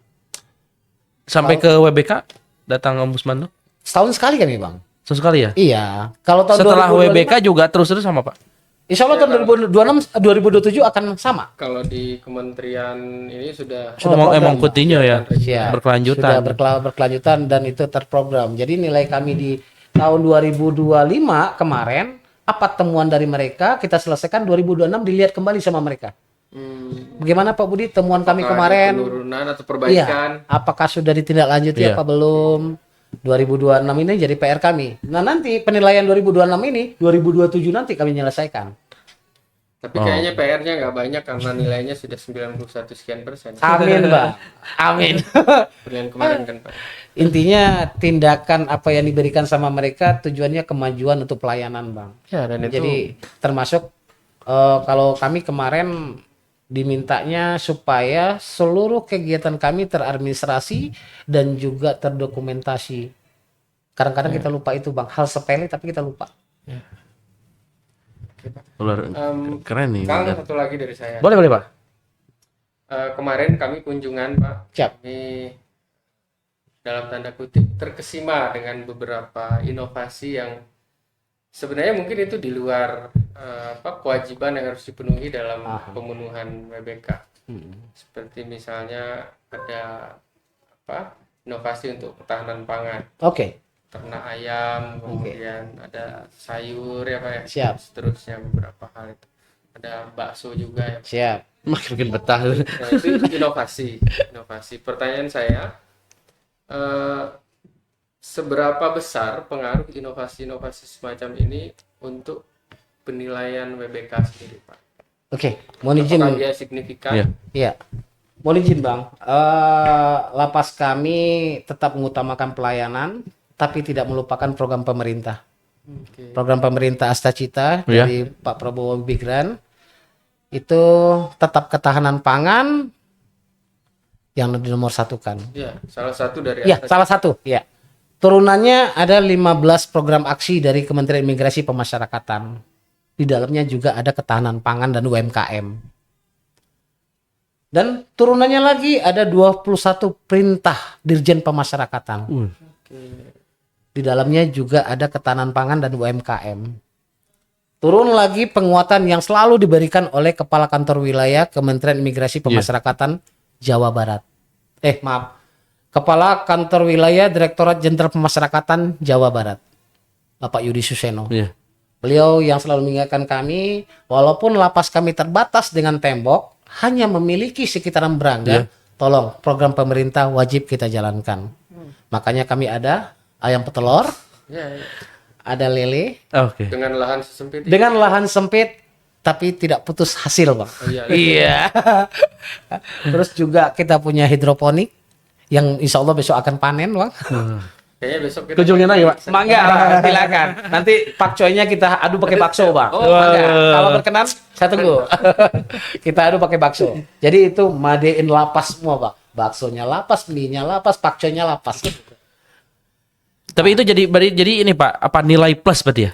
Sampai ke WBK datang Ombudsman tuh? Setahun sekali kami Bang. Sesekali ya? Iya. Kalau tahun Setelah 2025, WBK juga terus-terus sama Pak? insya Allah tahun 2026, 2027 akan sama. Kalau di kementerian ini sudah Emang continuo ya? Ya, Berkelanjutan. sudah berkelanjutan dan itu terprogram. Jadi nilai kami di tahun 2025 kemarin, apa temuan dari mereka, kita selesaikan 2026 dilihat kembali sama mereka. Bagaimana Pak Budi temuan kami apakah ada kemarin? penurunan atau Iya, perbaikan. apakah sudah ditindaklanjuti Iya. apa belum? 2026 ini jadi PR kami. Nah nanti penilaian 2026 ini 2027 nanti kami menyelesaikan. Tapi kayaknya PR-nya nggak banyak karena nilainya sudah 91 sekian persen. Amin Bang, amin. Penilaian kemarin kan Pak. Intinya tindakan apa yang diberikan sama mereka tujuannya kemajuan untuk pelayanan Bang. Ya, dan itu Jadi termasuk kalau kami kemarin dimintanya supaya seluruh kegiatan kami teradministrasi dan juga terdokumentasi. Kadang-kadang kita lupa itu Bang, hal sepele tapi kita lupa. Keren nih. Kang, satu lagi dari saya. Boleh Pak? Kemarin kami kunjungan Pak. Siap. Kami dalam tanda kutip terkesima dengan beberapa inovasi yang sebenarnya mungkin itu di luar kewajiban yang harus dipenuhi dalam pemenuhan WBK. Seperti misalnya ada inovasi untuk ketahanan pangan. Oke. Ternak ayam, kemudian ada sayur ya Pak ya. Siap. Seterusnya beberapa hal itu. Ada bakso juga ya. Siap. Makin betah. Nah, itu inovasi. Pertanyaan saya, seberapa besar pengaruh inovasi-inovasi semacam ini untuk penilaian WBK sendiri, Pak? Oke, mohon izin. Apakah dia signifikan? Iya. Iya. Mohon izin Bang. Lapas kami tetap mengutamakan pelayanan tapi tidak melupakan program pemerintah. Oke. Program pemerintah Astacita Iya. dari Pak Prabowo Gibran itu tetap ketahanan pangan yang dinomor satukan. Ya, salah satu dari Ya, atas. salah satu. Ya. Turunannya ada 15 program aksi dari Kementerian Imigrasi Pemasyarakatan. Di dalamnya juga ada ketahanan pangan dan UMKM. Dan turunannya lagi ada 21 perintah Dirjen Pemasyarakatan. Di dalamnya juga ada ketahanan pangan dan UMKM. Turun lagi penguatan yang selalu diberikan oleh Kepala Kantor Wilayah Kementerian Imigrasi Pemasyarakatan Jawa Barat. Kepala Kantor Wilayah Direktorat Jenderal Pemasyarakatan Jawa Barat, Bapak Yudi Suseno. Iya. Beliau yang selalu mengingatkan kami, walaupun lapas kami terbatas dengan tembok, hanya memiliki sekitaran berangga, tolong program pemerintah wajib kita jalankan. Makanya kami ada ayam petelur, Ya, ada lele, Oke. dengan lahan sesempit. dengan lahan sempit, tapi tidak putus hasil, Bang. Oh, iya. Iya. Terus juga kita punya hidroponik yang insya Allah besok akan panen, Bang. Kayaknya besok kita Kunjungin lagi, Pak. Mangga, silakan. Nanti pakcoynya kita adu pakai bakso, Bang. Oh, Mangga. Kalau berkenan, saya tunggu. Kita adu pakai bakso. Jadi itu made in lapas semua, Bang. Baksonya lapas, mie-nya lapas, pakcoynya lapas. Tapi itu jadi ini Pak, apa nilai plus berarti ya?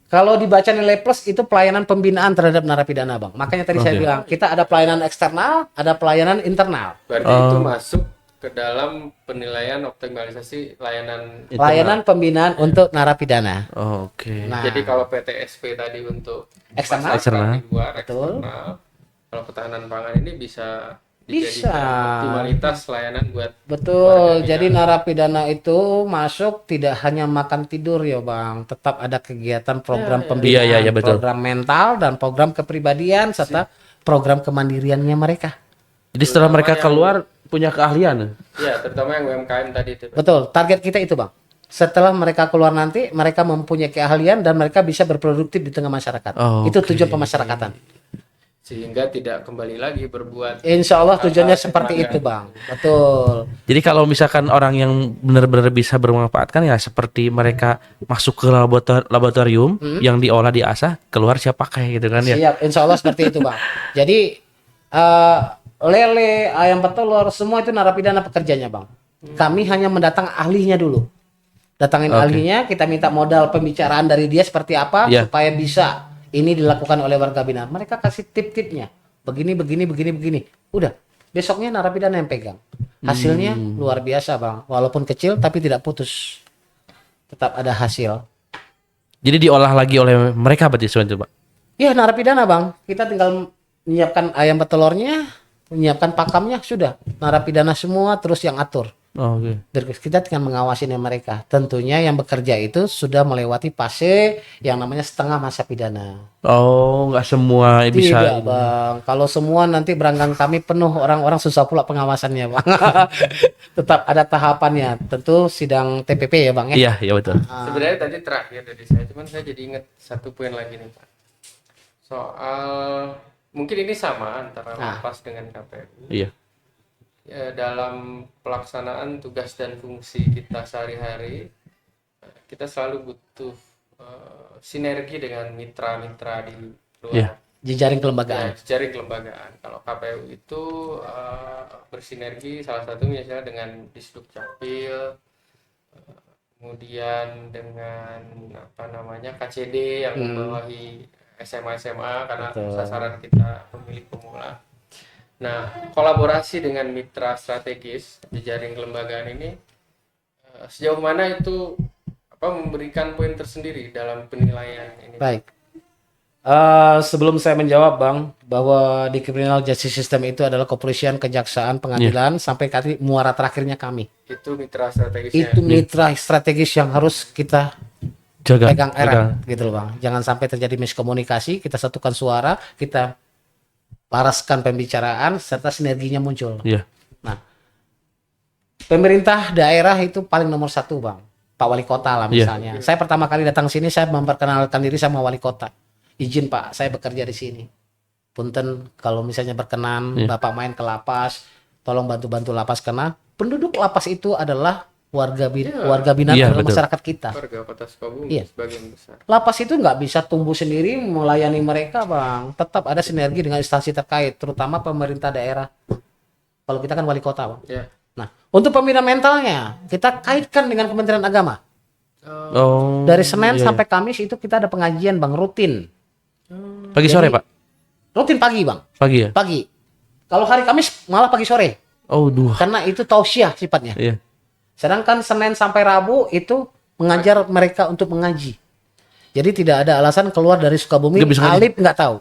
Kalau dibaca nilai plus itu pelayanan pembinaan terhadap narapidana, Bang. Makanya tadi saya Oke. bilang, kita ada pelayanan eksternal, ada pelayanan internal. berarti itu masuk ke dalam penilaian optimalisasi layanan. Layanan pembinaan untuk narapidana. Oke. Nah, Jadi kalau PTSP tadi untuk Eksternal. masyarakat di luar Betul. eksternal, kalau ketahanan pangan ini bisa Bisa. dijadikan optimalitas layanan buat betul. Jadi narapidana itu masuk tidak hanya makan tidur ya, Bang. Tetap ada kegiatan program pembinaan, Iya, betul. program mental dan program kepribadian serta program kemandiriannya mereka. Jadi setelah mereka keluar punya keahlian. ya terutama yang UMKM tadi itu. Betul. Target kita itu, Bang. Setelah mereka keluar nanti, mereka mempunyai keahlian dan mereka bisa berproduktif di tengah masyarakat. Oh, Itu oke. tujuan pemasyarakatan. Sehingga tidak kembali lagi berbuat Insya Allah tujuannya hal-hal seperti yang itu, Bang. Betul. Jadi kalau misalkan orang yang benar-benar bisa bermanfaatkan ya seperti mereka masuk ke laboratorium yang diolah diasah keluar siap pakai gitu kan ya. Siap, insya Allah seperti itu, Bang. Jadi lele, ayam petelur, semua itu narapidana pekerjanya bang. Kami hanya mendatang ahlinya dulu. Datangin Oke. ahlinya, kita minta modal pembicaraan dari dia seperti apa Iya. supaya bisa ini dilakukan oleh warga binaan. Mereka kasih tip-tipnya. Begini, begini, begini, begini. Udah, besoknya narapidana yang pegang. Hasilnya luar biasa bang. Walaupun kecil tapi tidak putus. Tetap ada hasil. Jadi diolah lagi oleh mereka berarti sebenarnya, Pak. Iya narapidana bang. Kita tinggal menyiapkan ayam petelurnya, menyiapkan pakamnya, sudah. Narapidana semua terus yang atur. Oh, oke. Terus kita tinggal mengawasinya mereka. Tentunya yang bekerja itu sudah melewati fase yang namanya setengah masa pidana. Oh, nggak semua bisa. Tidak bang. Kalau semua nanti beranggang kami penuh orang-orang susah pula pengawasannya bang. Tetap ada tahapannya. Tentu sidang TPP ya bang ya. Iya, iya betul. Sebenarnya tadi terakhir dari saya, cuman saya jadi ingat satu poin lagi nih Pak. Soal mungkin ini sama antara lapas dengan KPU. Iya. Ya, dalam pelaksanaan tugas dan fungsi kita sehari-hari, kita selalu butuh sinergi dengan mitra-mitra di luar. Iya. Jejaring Ya, kelembagaan. jejaring kelembagaan. Kalau KPU itu bersinergi salah satu misalnya dengan Disduk Capil, kemudian dengan apa namanya KCD yang membawahi SMA karena Betul. sasaran kita pemilih pemula. Nah, kolaborasi dengan mitra strategis jejaring kelembagaan ini sejauh mana itu memberikan poin tersendiri dalam penilaian ini? Baik. Sebelum saya menjawab bang, bahwa di criminal justice system itu adalah kepolisian, kejaksaan, pengadilan, sampai kali muara terakhirnya kami. Itu mitra strategisnya. Itu mitra strategis yang harus kita Jaga. pegang erat gitu loh bang. Jangan sampai terjadi miskomunikasi, kita satukan suara, kita paraskan pembicaraan serta sinerginya muncul. Iya. Nah, pemerintah daerah itu paling nomor satu bang. Pak Wali Kota lah Iya. misalnya. Saya pertama kali datang sini saya memperkenalkan diri sama Wali Kota. Izin Pak, saya bekerja di sini. Punten kalau misalnya berkenan Iya. Bapak main ke lapas, tolong bantu-bantu lapas karena penduduk lapas itu adalah warga binaan Iya, adalah betul. masyarakat kita. Warga Kota Sukabumi Iya. sebagian besar. Lapas itu nggak bisa tumbuh sendiri melayani mereka bang. Tetap ada sinergi dengan instansi terkait, terutama pemerintah daerah. Kalau kita kan wali kota bang. Ya. Nah, untuk pembina mentalnya kita kaitkan dengan Kementerian Agama. Oh. Dari Senin iya, sampai Kamis itu kita ada pengajian bang, rutin. iya. Pagi sore, Jadi- Pak. Rutin pagi bang, Pagi ya? pagi. Kalau hari Kamis malah pagi sore, Oh, dua. karena itu tausiah sifatnya. Iya. Sedangkan Senin sampai Rabu itu mengajar mereka untuk mengaji. Jadi tidak ada alasan keluar dari Sukabumi, Nggak bisa ngaji. Alif nggak tahu.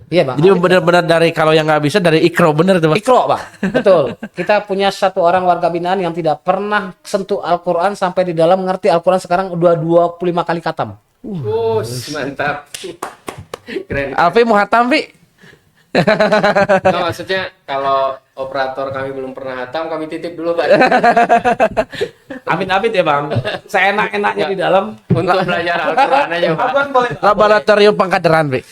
Iya bang. Jadi Alif benar-benar dari kalau yang nggak bisa dari ikro bener tuh, Pak. Iqra, Bang. Betul. Kita punya satu orang warga binaan yang tidak pernah sentuh Al-Quran sampai di dalam mengerti Al-Quran sekarang udah 25 kali khatam. Mantap. Keren. Alfi mau hatam, Pi? Nah, maksudnya kalau operator kami belum pernah hatam, kami titip dulu Pak. Amin-amin ya Bang. Seenak-enaknya di dalam. Untuk belajar Al-Quran aja Pak. Laboratorium pengkaderan, Pi.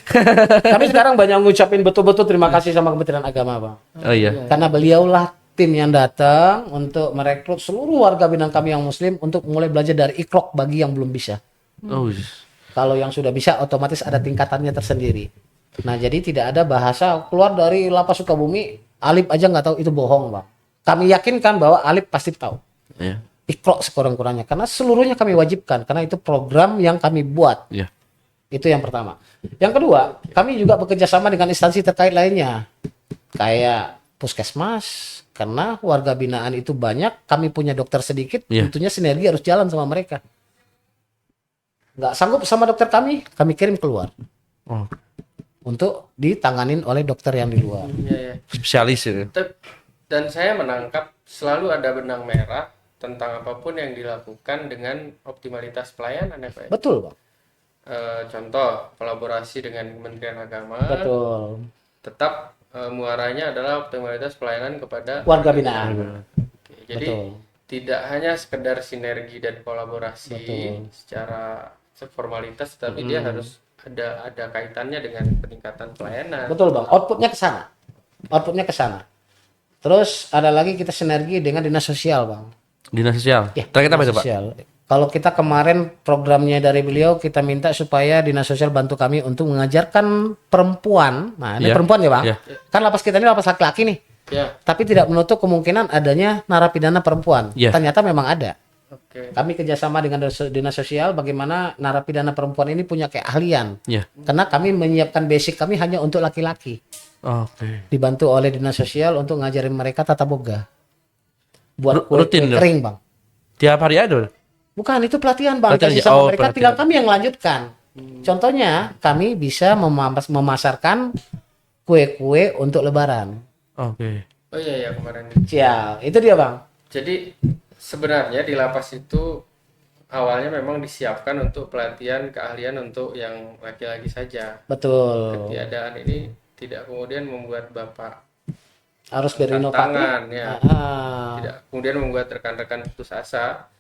Kami sekarang banyak ngucapin betul-betul terima kasih sama Kementerian Agama Bang. Oh iya. Karena beliaulah tim yang datang untuk merekrut seluruh warga binaan kami yang muslim untuk mulai belajar dari Iqra bagi yang belum bisa. Oh. Kalau yang sudah bisa otomatis ada tingkatannya tersendiri. Nah jadi tidak ada bahasa keluar dari lapas Sukabumi Alif aja nggak tahu, itu bohong Bang. Kami yakinkan bahwa Alif pasti tahu. Iya. Iqra sekurang-kurangnya karena seluruhnya kami wajibkan karena itu program yang kami buat. Iya. Itu yang pertama. Yang kedua, kami juga bekerja sama dengan instansi terkait lainnya. Kayak puskesmas, karena warga binaan itu banyak, kami punya dokter sedikit, Iya. tentunya sinergi harus jalan sama mereka. Nggak sanggup sama dokter kami kirim keluar. Oh. Untuk ditanganin oleh dokter yang di luar. Iya, iya. Spesialis itu. Dan saya menangkap selalu ada benang merah tentang apapun yang dilakukan dengan optimalitas pelayanan ya Pak. Ya? Betul, Bang. Contoh kolaborasi dengan Kementerian Agama. Betul. Tetap muaranya adalah optimalitas pelayanan kepada Warga binaan. Oke, jadi Betul. tidak hanya sekedar sinergi dan kolaborasi Betul. secara formalitas, tapi dia harus ada kaitannya dengan peningkatan pelayanan. Betul, Bang. Outputnya ke sana. Outputnya ke sana. Terus ada lagi kita sinergi dengan dinas sosial, Bang. Dinas sosial. Ya, Terkait apa dinas itu, Pak? sosial. Kalau kita kemarin programnya dari beliau, kita minta supaya dinas sosial bantu kami untuk mengajarkan perempuan. Nah, ini Iya. perempuan ya bang. Iya. Kan lapas kita ini lapas laki-laki nih. Ya, Tapi tidak menutup kemungkinan adanya narapidana perempuan. Iya. Ternyata memang ada. oke. Kami kerjasama dengan dinas sosial bagaimana narapidana perempuan ini punya keahlian. Iya. Karena kami menyiapkan basic kami hanya untuk laki-laki. Oke. Dibantu oleh dinas sosial untuk ngajarin mereka tata boga. Buat Rutin kue dong? kering bang. Tiap hari ada. Bukan, itu pelatihan bang. Pelatihan Kasih aja. sama Oh, mereka, pelatihan. tinggal kami yang lanjutkan. Contohnya, kami bisa memasarkan kue-kue untuk lebaran. Oke. Oh iya ya kemarin. Sial, itu dia bang. Jadi sebenarnya di lapas itu awalnya memang disiapkan untuk pelatihan keahlian untuk yang laki-laki saja. Betul. Ketiadaan ini tidak kemudian membuat Bapak Harus berinovasi. tantangan ya. Ah, Tidak kemudian membuat rekan-rekan putus asa,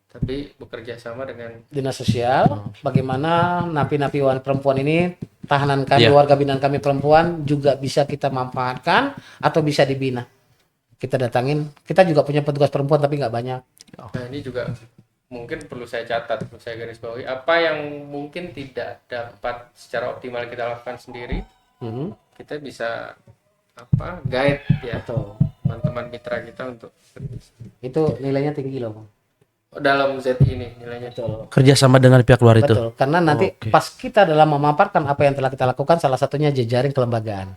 tapi bekerja sama dengan dinas sosial, bagaimana napi-napi perempuan ini, tahanan kami, Iya. warga binaan kami perempuan juga bisa kita manfaatkan atau bisa dibina. Kita datangin, kita juga punya petugas perempuan tapi nggak banyak. Nah ini juga mungkin perlu saya catat, perlu saya garis bawahi apa yang mungkin tidak dapat secara optimal kita lakukan sendiri, Mhm. kita bisa guide ya Betul. teman-teman mitra kita untuk Itu nilainya tinggi loh bang. dalam Z ini nilainya. Betul. Kerjasama dengan pihak luar itu. Betul, karena nanti Oke. pas kita dalam memaparkan apa yang telah kita lakukan, salah satunya jejaring kelembagaan.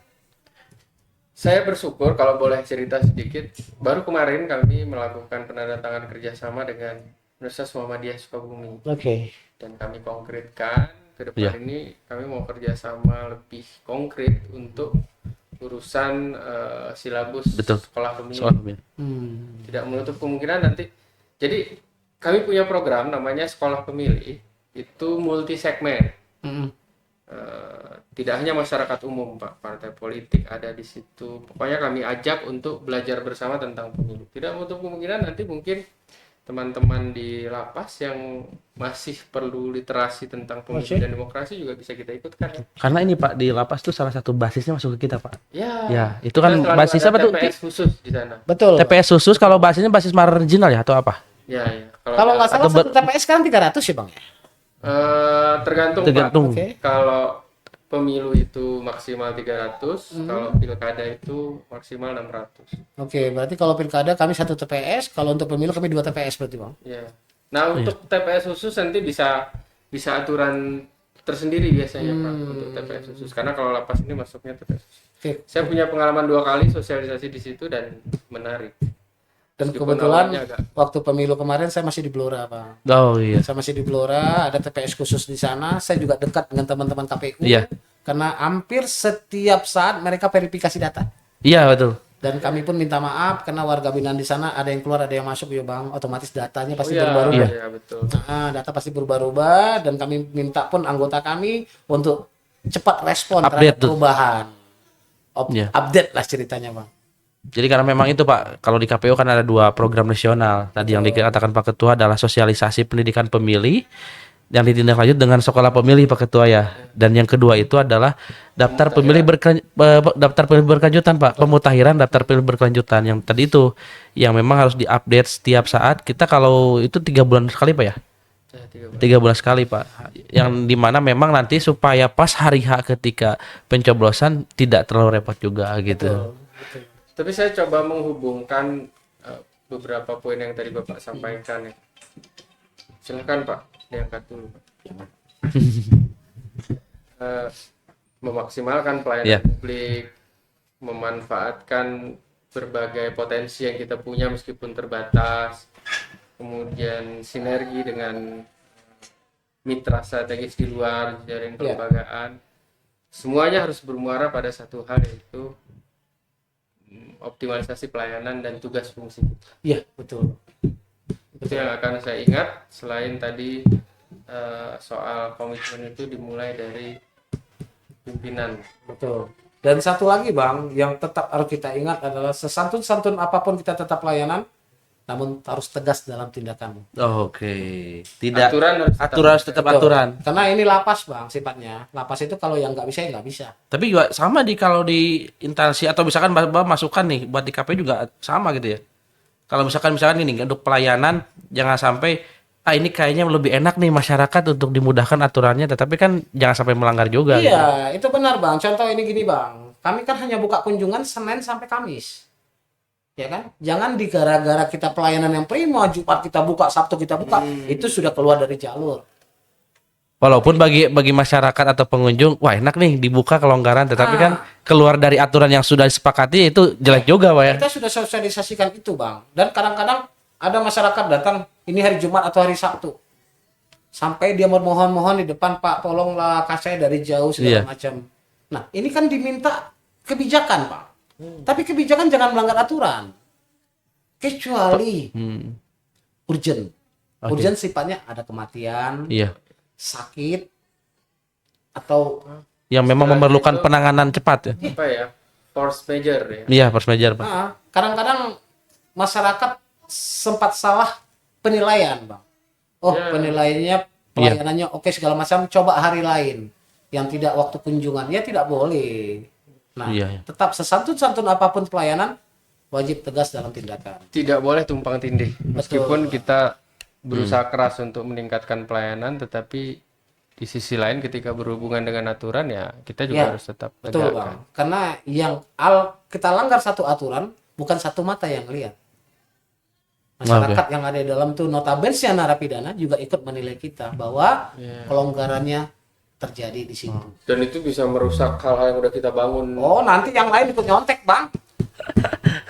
Saya bersyukur kalau boleh cerita sedikit. Baru kemarin kami melakukan penandatangan kerjasama dengan Universitas Muhammadiyah Sukabumi Oke. dan kami konkretkan ke depan Iya. ini kami mau kerjasama lebih konkret untuk urusan silabus Betul. sekolah pemilih. Soal pemilih. Tidak menutup kemungkinan nanti. Jadi kami punya program namanya Sekolah Pemilih, itu multi segmen. Mm-mm. Tidak hanya masyarakat umum, Pak, partai politik ada di situ. Pokoknya kami ajak untuk belajar bersama tentang pemilu. Tidak menutup kemungkinan nanti mungkin teman-teman di lapas yang masih perlu literasi tentang pemilu Oke. dan demokrasi juga bisa kita ikutkan. Ya, Karena ini Pak di lapas tuh salah satu basisnya masuk ke kita Pak. ya, Ya, itu kan kita selalu basis ada apa tuh? TPS khusus di sana. Betul. TPS khusus kalau basisnya basis marginal ya atau apa? Ya, ya. Kalau nggak salah Atau satu TPS sekarang 300 ya bang. tergantung, Tergantung. Pak. Oke. Kalau pemilu itu maksimal 300, kalau pilkada itu maksimal 600. Oke, berarti kalau pilkada kami satu TPS, kalau untuk pemilu kami 2 TPS berarti bang. Ya. Nah, untuk TPS khusus nanti bisa aturan tersendiri biasanya Pak untuk TPS khusus. Karena kalau lapas ini masuknya TPS khusus. Oke. Saya punya pengalaman 2 kali sosialisasi di situ dan menarik. Dan Meskipun kebetulan awalnya agak- waktu pemilu kemarin saya masih di Blora bang. Oh iya. Saya masih di Blora, ada TPS khusus di sana. Saya juga dekat dengan teman-teman KPU. Iya. Karena hampir setiap saat mereka verifikasi data. Iya betul. Dan kami pun minta maaf karena warga binaan di sana ada yang keluar, ada yang masuk ya bang. Otomatis datanya pasti iya, berubah-ubah. iya, betul. Nah, data pasti berubah-ubah dan kami minta pun anggota kami untuk cepat respon Update terhadap tuh. perubahan. Iya. Update lah ceritanya bang. Jadi karena memang itu Pak, kalau di KPU kan ada 2 program nasional. Tadi yang dikatakan Pak Ketua adalah sosialisasi pendidikan pemilih yang ditindaklanjut dengan sekolah pemilih Pak Ketua ya. Dan yang kedua itu adalah daftar pemilih berkelanjutan Pak, pemutakhiran daftar pemilih berkelanjutan yang tadi itu yang memang harus diupdate setiap saat. Kita kalau itu 3 bulan sekali Pak ya. Ya, 3 bulan. 3 bulan sekali Pak. Yang dimana memang nanti supaya pas hari H ketika pencoblosan tidak terlalu repot juga gitu. Tapi saya coba menghubungkan beberapa poin yang tadi Bapak sampaikan ya. Silakan Pak, diangkat dulu Pak. Memaksimalkan pelayanan Iya. publik, memanfaatkan berbagai potensi yang kita punya meskipun terbatas, kemudian sinergi dengan mitra strategis di luar jaring kelembagaan. Semuanya harus bermuara pada satu hal, yaitu optimalisasi pelayanan dan tugas fungsi. Iya betul. Itu yang akan saya ingat. Selain tadi soal komitmen itu dimulai dari pimpinan. Betul. Dan satu lagi bang, yang tetap harus kita ingat adalah sesantun-santun apapun kita tetap layanan, namun harus tegas dalam tindakan. Oke. Tidak Aturan harus tetap Betul. aturan. Karena ini lapas bang sifatnya. Lapas itu kalau yang nggak bisa ya nggak bisa. Tapi juga sama kalau di instansi atau misalkan Bapak masukkan nih buat di KPU juga sama gitu ya. Kalau misalkan ini untuk pelayanan jangan sampai ini kayaknya lebih enak nih masyarakat untuk dimudahkan aturannya, tetapi kan jangan sampai melanggar juga gitu. Iya, itu benar Bang. Contoh ini gini Bang, kami kan hanya buka kunjungan Senin sampai Kamis. Ya kan? Jangan gara-gara kita pelayanan yang prima, Jumat kita buka, Sabtu kita buka, itu sudah keluar dari jalur. Walaupun bagi masyarakat atau pengunjung, wah enak nih dibuka kelonggaran, tetapi kan keluar dari aturan yang sudah disepakati itu jelek juga, Pak ya. Kita sudah sosialisasikan itu Bang. Dan kadang-kadang ada masyarakat datang ini hari Jumat atau hari Sabtu. Sampai dia memohon-mohon di depan, Pak tolonglah kasih dari jauh segala macam. Nah ini kan diminta kebijakan Pak. Tapi kebijakan jangan melanggar aturan. Kecuali urgent. Urgent sifatnya ada kematian, sakit, atau yang memang memerlukan penanganan cepat ya. Apa ya? Force major ya. Iya, force major, Pak. Kadang-kadang masyarakat sempat salah penilaian, Bang. Penilaiannya pelayanannya oke segala macam, coba hari lain yang tidak waktu kunjungan. Ya tidak boleh. Nah, tetap sesantun-santun apapun pelayanan wajib tegas dalam tindakan. Tidak boleh tumpang tindih. Meskipun kita berusaha keras untuk meningkatkan pelayanan, tetapi di sisi lain ketika berhubungan dengan aturan ya kita juga harus tetap tegakkan. Betul Bang. Karena yang kita langgar satu aturan bukan satu mata yang lihat. Masyarakat yang ada di dalam tuh notabene narapidana juga ikut menilai kita bahwa pelonggarannya terjadi di situ. Dan itu bisa merusak hal-hal yang udah kita bangun. Oh, nanti yang lain ikut nyontek, Bang.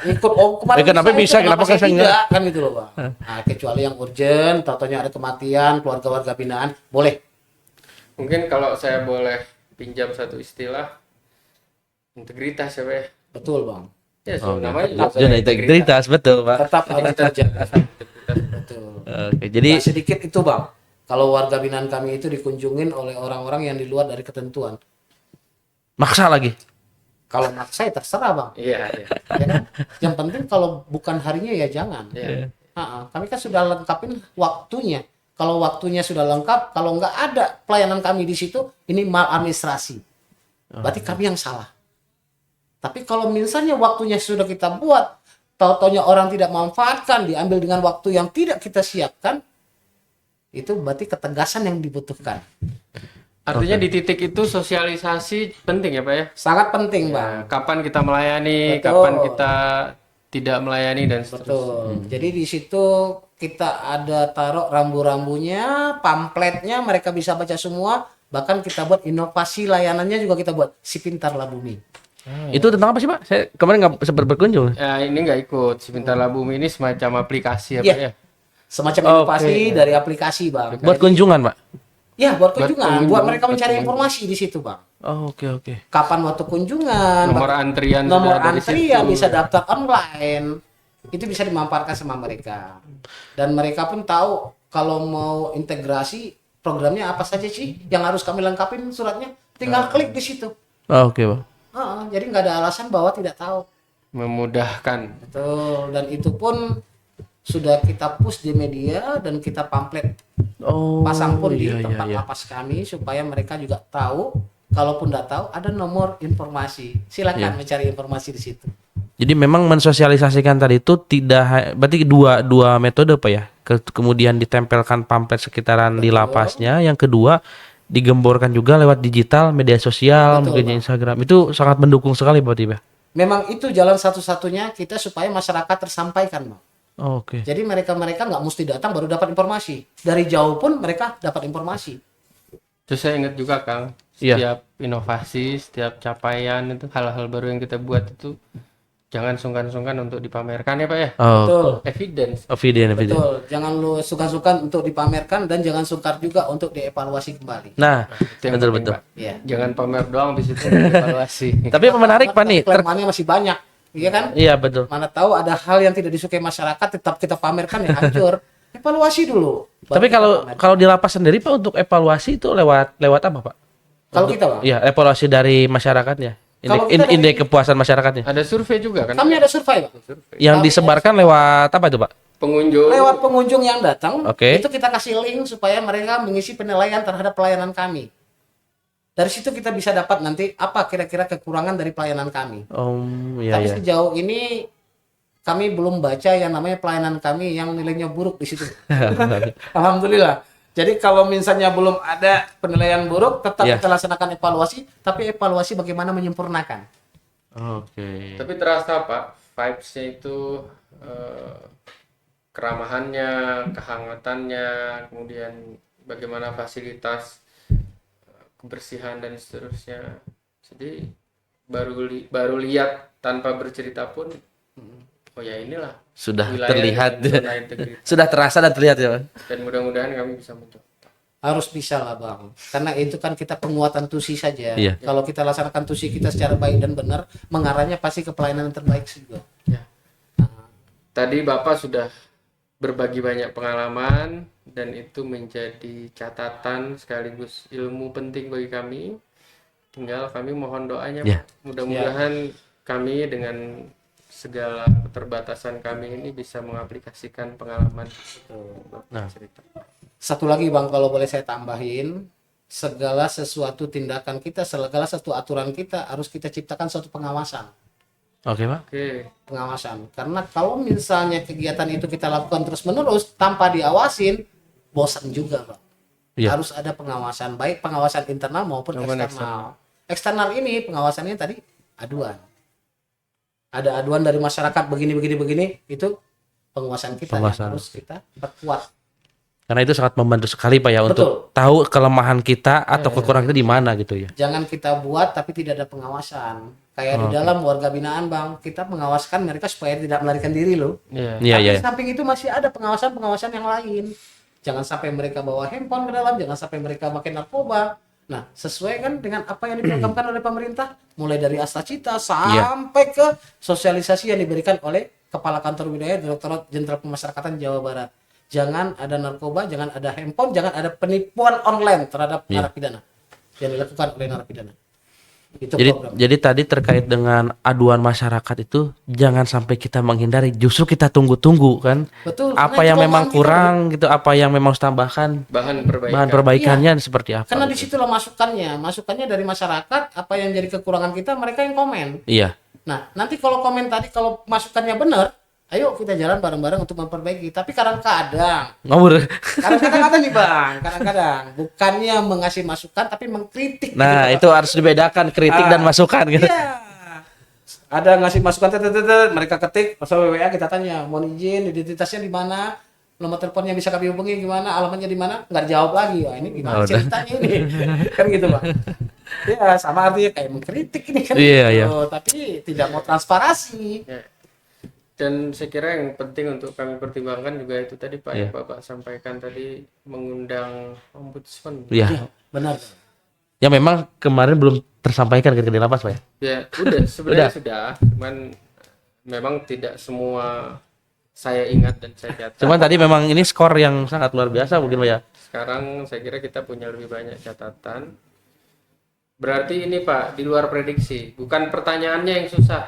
Ikut kemarin kenapa bisa, kenapa saya saya enggak? Kan gitu loh, Bang. Nah, kecuali yang urgent, tatonya ada kematian, keluarga-warga binaan, boleh. Mungkin kalau saya boleh pinjam satu istilah, integritas ya, Pak. Betul, Bang. Ya, namanya juga integritas, betul, Pak. Tetap harus terjaga. Betul. Oke, jadi sedikit itu, Bang. Kalau warga binaan kami itu dikunjungin oleh orang-orang yang di luar dari ketentuan. Maksa lagi. Kalau maksa ya terserah Bang. Iya. Ya kan? Yang penting kalau bukan harinya ya jangan. Kami kan sudah lengkapin waktunya. Kalau waktunya sudah lengkap, kalau nggak ada pelayanan kami di situ, ini maladministrasi. Berarti kami yang salah. Tapi kalau misalnya waktunya sudah kita buat, tahu-taunya orang tidak manfaatkan, diambil dengan waktu yang tidak kita siapkan, itu berarti ketegasan yang dibutuhkan. Artinya di titik itu sosialisasi penting ya Pak ya? Sangat penting Bang. Kapan kita melayani, kapan kita tidak melayani dan seterusnya. Betul. Jadi di situ kita ada taruh rambu-rambunya, pamfletnya mereka bisa baca semua. Bahkan kita buat inovasi layanannya juga kita buat Si Pintarlah Bumi. Itu tentang apa sih Pak? Saya kemarin nggak sempat berkunjung. Ya ini nggak ikut. Si Pintarlah Bumi ini semacam aplikasi ya Pak ya? Semacam inovasi dari aplikasi Bang. Buat kunjungan Pak? Ya buat kunjungan, buat mereka mencari informasi di situ Bang. Oke. Kapan waktu kunjungan, nomor antrian bisa daftar online, itu bisa dimanfaatkan sama mereka. Dan mereka pun tahu kalau mau integrasi programnya apa saja sih yang harus kami lengkapin suratnya, tinggal klik di situ. Oke Bang. Jadi nggak ada alasan bahwa tidak tahu. Memudahkan. Betul, dan itu pun sudah kita push di media dan kita pamflet pasang pun di tempat lapas kami supaya mereka juga tahu. Kalaupun tidak tahu ada nomor informasi, silakan mencari informasi di situ. Jadi memang mensosialisasikan tadi itu tidak berarti dua metode Pak ya. Kemudian ditempelkan pamflet sekitaran di lapasnya, yang kedua digemborkan juga lewat digital, media sosial, mungkin Instagram. Itu sangat mendukung sekali berarti Pak. Memang itu jalan satu-satunya kita supaya masyarakat tersampaikan, Bang. Oke. Jadi mereka nggak mesti datang baru dapat informasi. Dari jauh pun mereka dapat informasi. Terus saya ingat juga Kang, setiap inovasi, setiap capaian itu hal-hal baru yang kita buat itu jangan sungkan-sungkan untuk dipamerkan ya Pak ya. Betul. Evidence. Betul. Jangan lu sungkan-sungkan untuk dipamerkan dan jangan sungkar juga untuk dievaluasi kembali. Nah, betul. Ya. Jangan pamer doang di situ dievaluasi. Tapi menarik Pak nih. Kelemahannya masih banyak. Iya kan? Iya betul. Mana tahu ada hal yang tidak disukai masyarakat tetap kita pamerkan ya hancur. Evaluasi dulu. Tapi kalau di lapas sendiri Pak untuk evaluasi itu lewat apa Pak? Kalau kita Bang? Iya, evaluasi dari masyarakatnya. Indeks kepuasan masyarakatnya. Ada survei juga kan? Kami ada survei, Pak. Yang disebarkan lewat apa itu Pak? Pengunjung. Lewat pengunjung yang datang, Oke. itu kita kasih link supaya mereka mengisi penilaian terhadap pelayanan kami. Dari situ kita bisa dapat nanti apa kira-kira kekurangan dari pelayanan kami. Iya. Tapi sejauh ini kami belum baca yang namanya pelayanan kami yang nilainya buruk di situ. Alhamdulillah. Jadi kalau misalnya belum ada penilaian buruk, tetap Iya. kita laksanakan evaluasi, tapi evaluasi bagaimana menyempurnakan. Oke. Tapi terasa Pak, vibes-nya itu keramahannya, kehangatannya, kemudian bagaimana fasilitas, kebersihan dan seterusnya. Jadi baru lihat tanpa bercerita pun, oh ya inilah Sudah wilayah terlihat. dengan zona integritas. Sudah terasa dan terlihat ya, Bang. Dan mudah-mudahan kami bisa mencontoh. Harus bisa lah Bang. Karena itu kan kita penguatan tusi saja. Iya. Kalau kita laksanakan tusi kita secara baik dan benar, mengarahnya pasti ke pelayanan yang terbaik juga. Tadi Bapak sudah berbagi banyak pengalaman dan itu menjadi catatan sekaligus ilmu penting bagi kami. Tinggal kami mohon doanya, Ya. Pak. Mudah-mudahan kami dengan segala keterbatasan kami ini bisa mengaplikasikan pengalaman Bapak Nah. cerita. Satu lagi Bang, kalau boleh saya tambahin, segala sesuatu tindakan kita, segala satu aturan kita harus kita ciptakan suatu pengawasan. Oke, Pak. Oke, Pengawasan. Karena kalau misalnya kegiatan itu kita lakukan terus-menerus tanpa diawasin, bosan juga, Bang. Iya. Harus ada pengawasan, baik pengawasan internal maupun Maupun eksternal. Eksternal ini pengawasannya tadi aduan. Ada aduan dari masyarakat begini, itu pengawasan kita yang Pengawasan. harus kita perkuat. Karena itu sangat membantu sekali Pak ya untuk tahu kelemahan kita atau kekurangan kita di mana gitu ya. Jangan kita buat tapi tidak ada pengawasan. Kayak di dalam warga binaan Bang, kita mengawaskan mereka supaya tidak melarikan diri loh. Iya. Iya, Tapi iya. di samping itu masih ada pengawasan-pengawasan yang lain. Jangan sampai mereka bawa handphone ke dalam, jangan sampai mereka pakai narkoba. Nah, sesuai kan dengan apa yang diprogramkan oleh pemerintah, mulai dari Astacita sampai ke sosialisasi yang diberikan oleh Kepala Kantor Wilayah Direktorat Jenderal Pemasyarakatan Jawa Barat. Jangan ada narkoba, jangan ada handphone, jangan ada penipuan online terhadap narapidana yang dilakukan oleh narapidana. Itu program. Jadi tadi terkait dengan aduan masyarakat itu jangan sampai kita menghindari, justru kita tunggu-tunggu kan. Betul. Apa karena yang itu memang kelemahan kita, kurang gitu, apa yang memang harus tambahkan, Bahan perbaikan. bahan perbaikannya seperti apa. karena gitu. disitulah masukannya dari masyarakat, apa yang jadi kekurangan kita, mereka yang komen. Iya. Nah, nanti kalau komen tadi, kalau masukannya benar, ayo kita jalan bareng-bareng untuk memperbaiki. Tapi kadang-kadang Ngawur. apa nih Bang? Kadang-kadang bukannya mengasih masukan, tapi mengkritik. Nah, gitu, itu harus dibedakan kritik dan masukan gitu. Iya. Ada ngasih masukan, mereka ketik, pasal WA kita tanya, mohon izin, identitasnya di mana, nomor teleponnya bisa kami hubungi gimana, alamatnya di mana, nggak dijawab lagi. Wah, ini gimana Udah. ceritanya ini? Kan gitu Bang. Ya, sama artinya kayak mengkritik ini kan. Iya, gitu. iya. Tapi tidak mau transparasi. Ya. Dan saya kira yang penting untuk kami pertimbangkan juga itu tadi Pak yang Iya. Bapak sampaikan tadi, mengundang ombudsman. Iya. Benar. Ya memang kemarin belum tersampaikan ketika di lapas Pak ya. Ya udah sebenarnya sudah, cuman memang tidak semua saya ingat dan saya catat. Cuman tadi memang ini skor yang sangat luar biasa mungkin Pak ya. Sekarang saya kira kita punya lebih banyak catatan. Berarti ini Pak di luar prediksi, bukan pertanyaannya yang susah,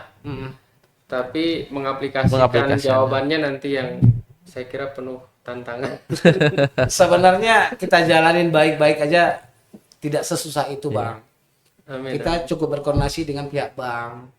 tapi mengaplikasikan jawabannya nanti yang saya kira penuh tantangan. Sebenarnya kita jalanin baik-baik aja, tidak sesusah itu Bang. Amin. Kita cukup berkoordinasi dengan pihak bank.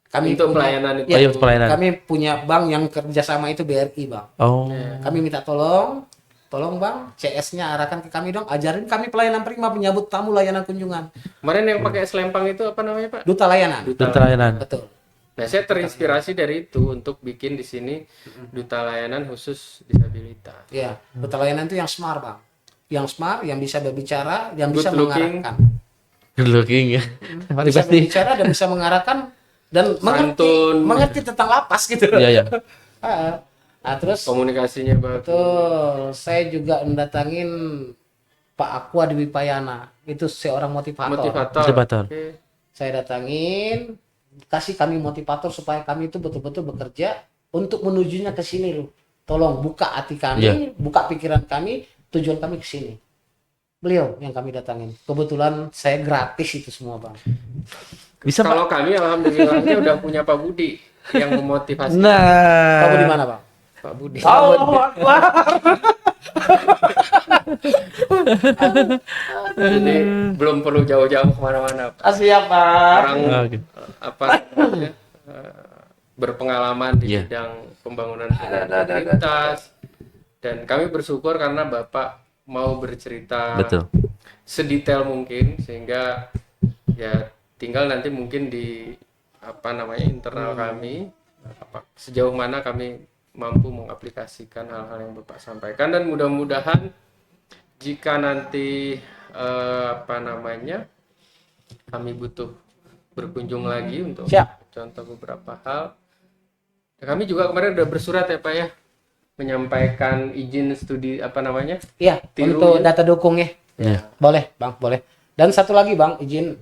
Kami Untuk punya- pelayanan itu. Ya, Oh, iya, untuk pelayanan. Kami punya bank yang kerjasama itu BRI Bang. Oh. Kami minta tolong Bang, CS-nya arahkan ke kami dong, ajarin kami pelayanan prima, penyambut tamu, layanan kunjungan. Kemarin yang pakai selempang itu apa namanya Pak? Duta layanan. Duta layanan. Betul. Nah, saya terinspirasi dari itu untuk bikin di sini duta layanan khusus disabilitas. Ya, duta layanan itu yang smart Bang. Yang smart, yang bisa berbicara, yang bisa Good looking. mengarahkan. Good looking ya. Paling Bisa pasti. berbicara dan bisa mengarahkan dan Santun. mengerti tentang lapas gitu. Iya, iya. Nah, terus Komunikasinya bagus. betul, saya juga mendatangin Pak Aqua Dewi Payana, itu seorang motivator. Motivator. Oke. Saya datangin, kasih kami motivator supaya kami itu betul-betul bekerja untuk menujunya ke sini loh. Tolong buka hati kami, Iya. buka pikiran kami, tujuan kami ke sini. Beliau yang kami datangin. Kebetulan saya gratis itu semua Bang. Bisa Pak. Kalau kami alhamdulillahnya udah punya Pak Budi yang memotivasi. Nah. Kamu di mana Bang? Pak Budi. Allahu Akbar. Jadi belum perlu jauh-jauh kemana-mana. Pak. Siap Pak. Orang Oke. apa namanya, berpengalaman di Iya. bidang pembangunan integritas, dan kami bersyukur karena Bapak mau bercerita Betul. sedetail mungkin, sehingga ya tinggal nanti mungkin di internal kami sejauh mana kami mampu mengaplikasikan hal-hal yang Bapak sampaikan, dan mudah-mudahan jika nanti kami butuh berkunjung lagi untuk contoh beberapa hal. Kami juga kemarin udah bersurat ya Pak ya, menyampaikan izin studi Iya, tiru untuk ya. data dukung ya. Iya. Boleh, Bang, boleh. Dan satu lagi, Bang, izin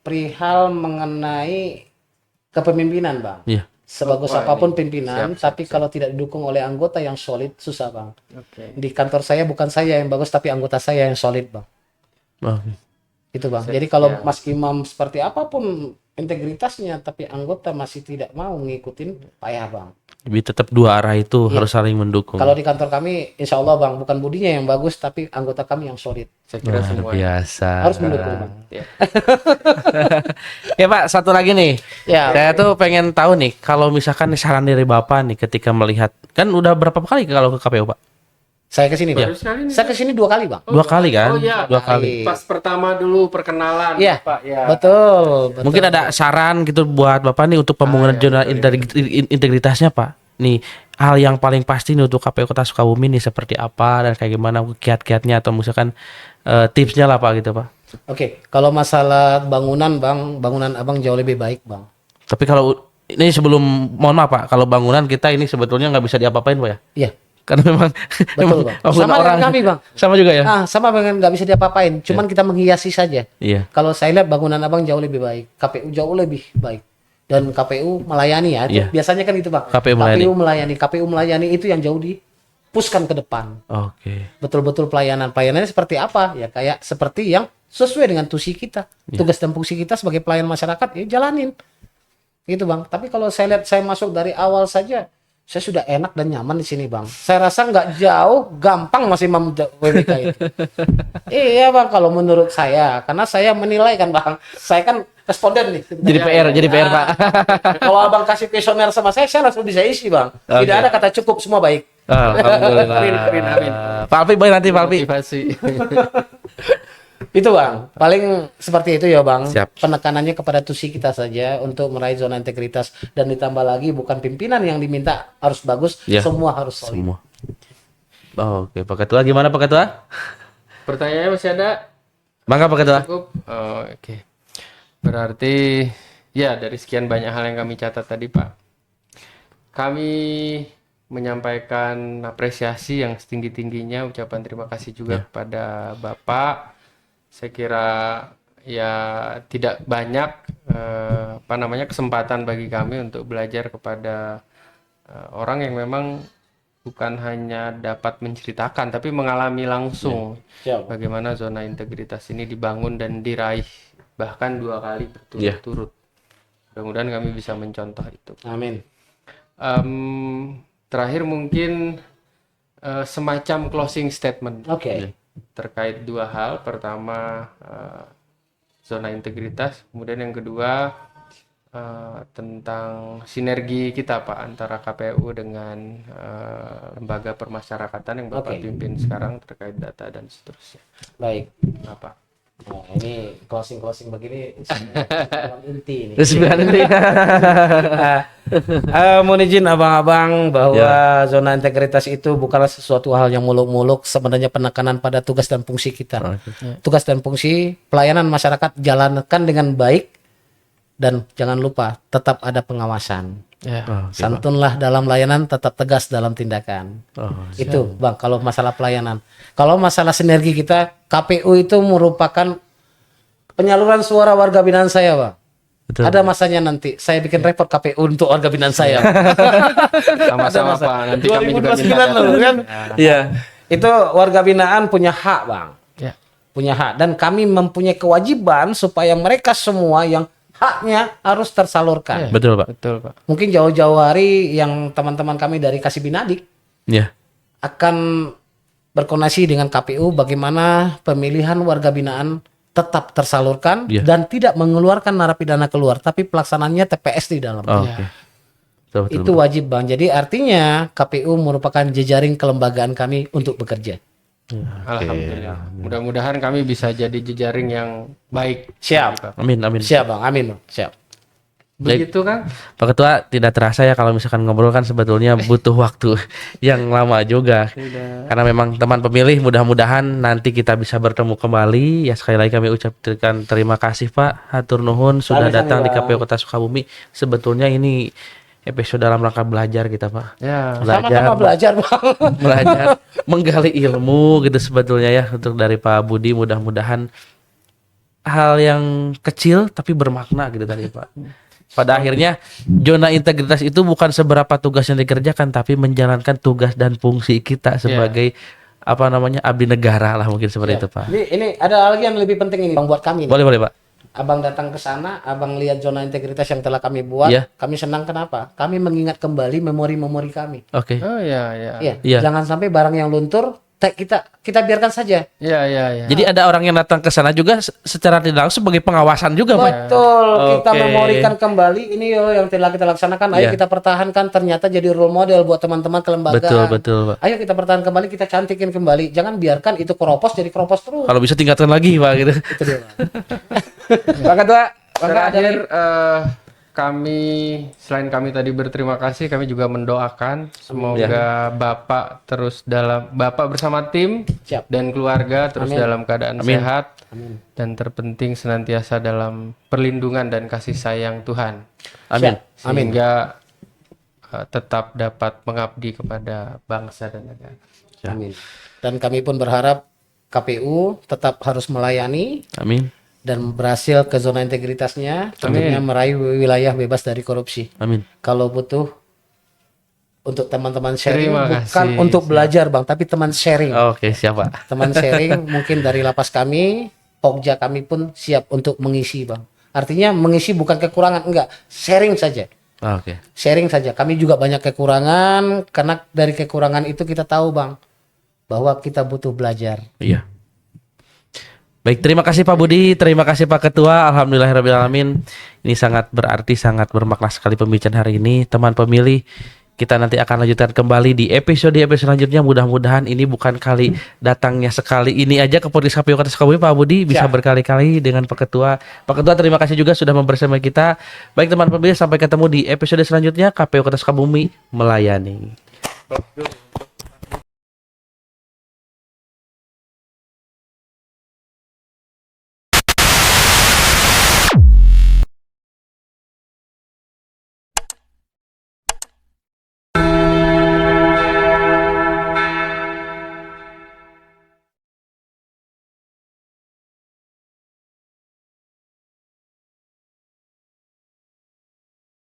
perihal mengenai kepemimpinan, Bang. Iya. Sebagus Wah, apapun ini. pimpinan, Siap, tapi kalau tidak didukung oleh anggota yang solid, susah, Bang. Oke. Di kantor saya bukan saya yang bagus, tapi anggota saya yang solid, Bang. Oke. Itu, Bang. Jadi kalau Ya. Mas Imam seperti apapun integritasnya, tapi anggota masih tidak mau ngikutin, payah, Bang. Jadi tetap dua arah itu Iya. harus saling mendukung. Kalau di kantor kami, insya Allah, Bang, bukan budinya yang bagus, tapi anggota kami yang solid. Saya kira Luar semua biasa. Harus mendukung, Bang. ya. Ya Pak, satu lagi nih. Ya, Saya tuh pengen tahu nih, kalau misalkan nih saran dari Bapak nih ketika melihat, kan udah berapa kali kalau ke KPU Pak? saya ke sini, Bang. Baru sekali nih, Saya ke sini 2 kali, Bang. Dua kali kan? Oh iya, Dua kali. pas pertama dulu perkenalan Iya. Pak ya. Betul, betul. Mungkin ada saran gitu buat Bapak nih untuk pembangunan zona integritasnya Pak. Nih, hal yang paling pasti nih untuk KPU Kota Sukabumi nih seperti apa dan kayak gimana kiat-kiatnya atau misalkan tipsnya lah Pak gitu Pak. Oke, kalau masalah bangunan, Bang, bangunan Abang jauh lebih baik, Bang. Tapi kalau ini sebelum mohon maaf Pak, kalau bangunan kita ini sebetulnya nggak bisa diapa-apain Pak ya? Iya, Karena memang betul, Bang. bangunan Sama dengan kami, Bang. Sama juga ya? Sama dengan nggak bisa diapa-apain, cuman kita menghiasi saja. Iya. Kalau saya lihat bangunan Abang jauh lebih baik, KPU jauh lebih baik. Dan KPU melayani ya, itu Iya. biasanya kan itu, Bang. KPU melayani. KPU melayani itu yang jauh dipuskan ke depan. Oke. Betul-betul pelayanannya seperti apa? Ya kayak seperti yang sesuai dengan tusi kita. Tugas dan fungsi kita sebagai pelayan masyarakat, ya jalanin. Gitu, Bang. Tapi kalau saya lihat saya masuk dari awal saja, saya sudah enak dan nyaman di sini, Bang. Saya rasa nggak jauh, gampang masih WBK itu. Iya, Bang, kalau menurut saya, karena saya menilai kan, Bang. Saya kan responden nih. Jadi PR Pak. Kalau Abang kasih kuesioner sama saya langsung bisa isi, Bang. Tidak Oke. ada kata cukup, semua baik. Alhamdulillah. Amin. Pak Alpi boleh nanti Pak Alpi. Motivasi. Itu, Bang. Paling seperti itu ya, Bang. Siap. Penekanannya kepada tusi kita saja untuk meraih zona integritas, dan ditambah lagi bukan pimpinan yang diminta harus bagus, Ya. semua harus solid. Semua. Oke, Pak Ketua gimana Pak Ketua? Pertanyaannya masih ada? Bangga Pak Ketua. Cukup. Oh, oke. Berarti ya dari sekian banyak hal yang kami catat tadi Pak, kami menyampaikan apresiasi yang setinggi-tingginya, ucapan terima kasih juga kepada Bapak. Saya kira ya tidak banyak kesempatan bagi kami untuk belajar kepada orang yang memang bukan hanya dapat menceritakan tapi mengalami langsung Siap. bagaimana zona integritas ini dibangun dan diraih bahkan 2 kali berturut-turut. Mudah-mudahan kami bisa mencontoh itu. Amin. Terakhir mungkin semacam closing statement Oke. terkait 2 hal. Pertama zona integritas, kemudian yang kedua tentang sinergi kita Pak antara KPU dengan lembaga permasyarakatan yang Bapak Oke. pimpin sekarang terkait data dan seterusnya. Baik. Apa? Nah, ini closing begini dalam inti ini. Terus nanti. Mohon izin abang-abang bahwa zona integritas itu bukanlah sesuatu hal yang muluk-muluk, sebenarnya penekanan pada tugas dan fungsi kita. Tugas dan fungsi pelayanan masyarakat jalankan dengan baik, dan jangan lupa tetap ada pengawasan. Santunlah dalam layanan, tetap tegas dalam tindakan. Itu Bang, kalau masalah pelayanan. Kalau masalah sinergi kita, KPU itu merupakan penyaluran suara warga binaan saya, Bang. Betul. Ada masanya nanti saya bikin report KPU untuk warga binaan saya. Sama-sama Pak. Nanti kami juga 2029 minta loh, kan? Iya. Itu warga binaan punya hak, Bang. Ya. Punya hak, dan kami mempunyai kewajiban supaya mereka semua yang haknya harus tersalurkan. Betul Pak. Betul Pak. Mungkin jauh-jauh hari yang teman-teman kami dari Kasih Binadik Iya. akan berkoordinasi dengan KPU bagaimana pemilihan warga binaan tetap tersalurkan Iya. dan tidak mengeluarkan narapidana keluar, tapi pelaksanaannya TPS di dalam. Oke. betul, Itu wajib Bang. Jadi artinya KPU merupakan jejaring kelembagaan kami untuk bekerja. Alhamdulillah. Mudah-mudahan kami bisa jadi jejaring yang baik. Siap. Amin, amin. Siap Bang, amin Bang. Siap. Begitu Kang? Pak Ketua, tidak terasa ya kalau misalkan ngobrol kan sebetulnya butuh waktu yang lama juga. Karena memang teman pemilih, mudah-mudahan nanti kita bisa bertemu kembali. Ya sekali lagi kami ucapkan terima kasih Pak, hatur nuhun sudah Sama-sama, datang di Bang. KPU Kota Sukabumi. Sebetulnya ini episode dalam rangka belajar kita Pak. Ya. Sama-sama belajar Bang. Belajar menggali ilmu gitu sebetulnya ya untuk dari Pak Budi, mudah-mudahan hal yang kecil tapi bermakna gitu tadi Pak. Pada akhirnya zona integritas itu bukan seberapa tugas yang dikerjakan tapi menjalankan tugas dan fungsi kita sebagai apa namanya abdi negara lah mungkin seperti itu Pak. Ini ada lagi yang lebih penting ini Bang buat kami. Boleh boleh Pak. Abang datang ke sana, abang lihat zona integritas yang telah kami buat. Iya. Kami senang kenapa? Kami mengingat kembali memori-memori kami. Oke. Oh ya, ya. Iya. Iya. Jangan sampai barang yang luntur kita biarkan saja. Ya, ya, ya. Jadi ada orang yang datang ke sana juga secara tidak langsung sebagai pengawasan juga Pak. Betul. Kita Oke. memorikan kembali ini yang telah kita laksanakan. Ayo Iya. kita pertahankan. Ternyata jadi role model buat teman-teman kelembagaan. Betul betul Pak. Ayo kita pertahankan kembali, kita cantikin kembali. Jangan biarkan itu keropos jadi keropos terus. Kalau bisa tingkatkan lagi Pak gitu. Itu dia. Pak Ketua, Terakhir kami selain kami tadi berterima kasih, kami juga mendoakan semoga Bapak terus Bapak bersama tim Siap. dan keluarga terus dalam keadaan Amin. sehat Amin. dan terpenting senantiasa dalam perlindungan dan kasih sayang Tuhan. amin. Siap. Amin. Sehingga tetap dapat mengabdi kepada bangsa dan negara. Amin. Dan kami pun berharap KPU tetap harus melayani Amin. dan berhasil ke zona integritasnya, tentunya meraih wilayah bebas dari korupsi. Amin. Kalau butuh untuk teman-teman sharing, Terima bukan kasih. untuk belajar Bang, tapi teman sharing. Oke, siap Pak. Teman sharing mungkin dari lapas kami, Pokja kami pun siap untuk mengisi Bang. Artinya mengisi bukan kekurangan, enggak, sharing saja. Oke. Sharing saja. Kami juga banyak kekurangan, karena dari kekurangan itu kita tahu Bang, bahwa kita butuh belajar. Iya. Baik, terima kasih Pak Budi, terima kasih Pak Ketua. Alhamdulillahirrahmanirrahim. Ini sangat berarti, sangat bermakna sekali pembicaraan hari ini. Teman pemilih, kita nanti akan lanjutkan kembali di episode selanjutnya. Mudah-mudahan ini bukan kali datangnya sekali ini aja ke podcast KPU Kota Sukabumi. Pak Budi bisa berkali-kali dengan Pak Ketua. Pak Ketua, terima kasih juga sudah membersama kita. Baik teman pemilih, sampai ketemu di episode selanjutnya. KPU Kota Sukabumi melayani.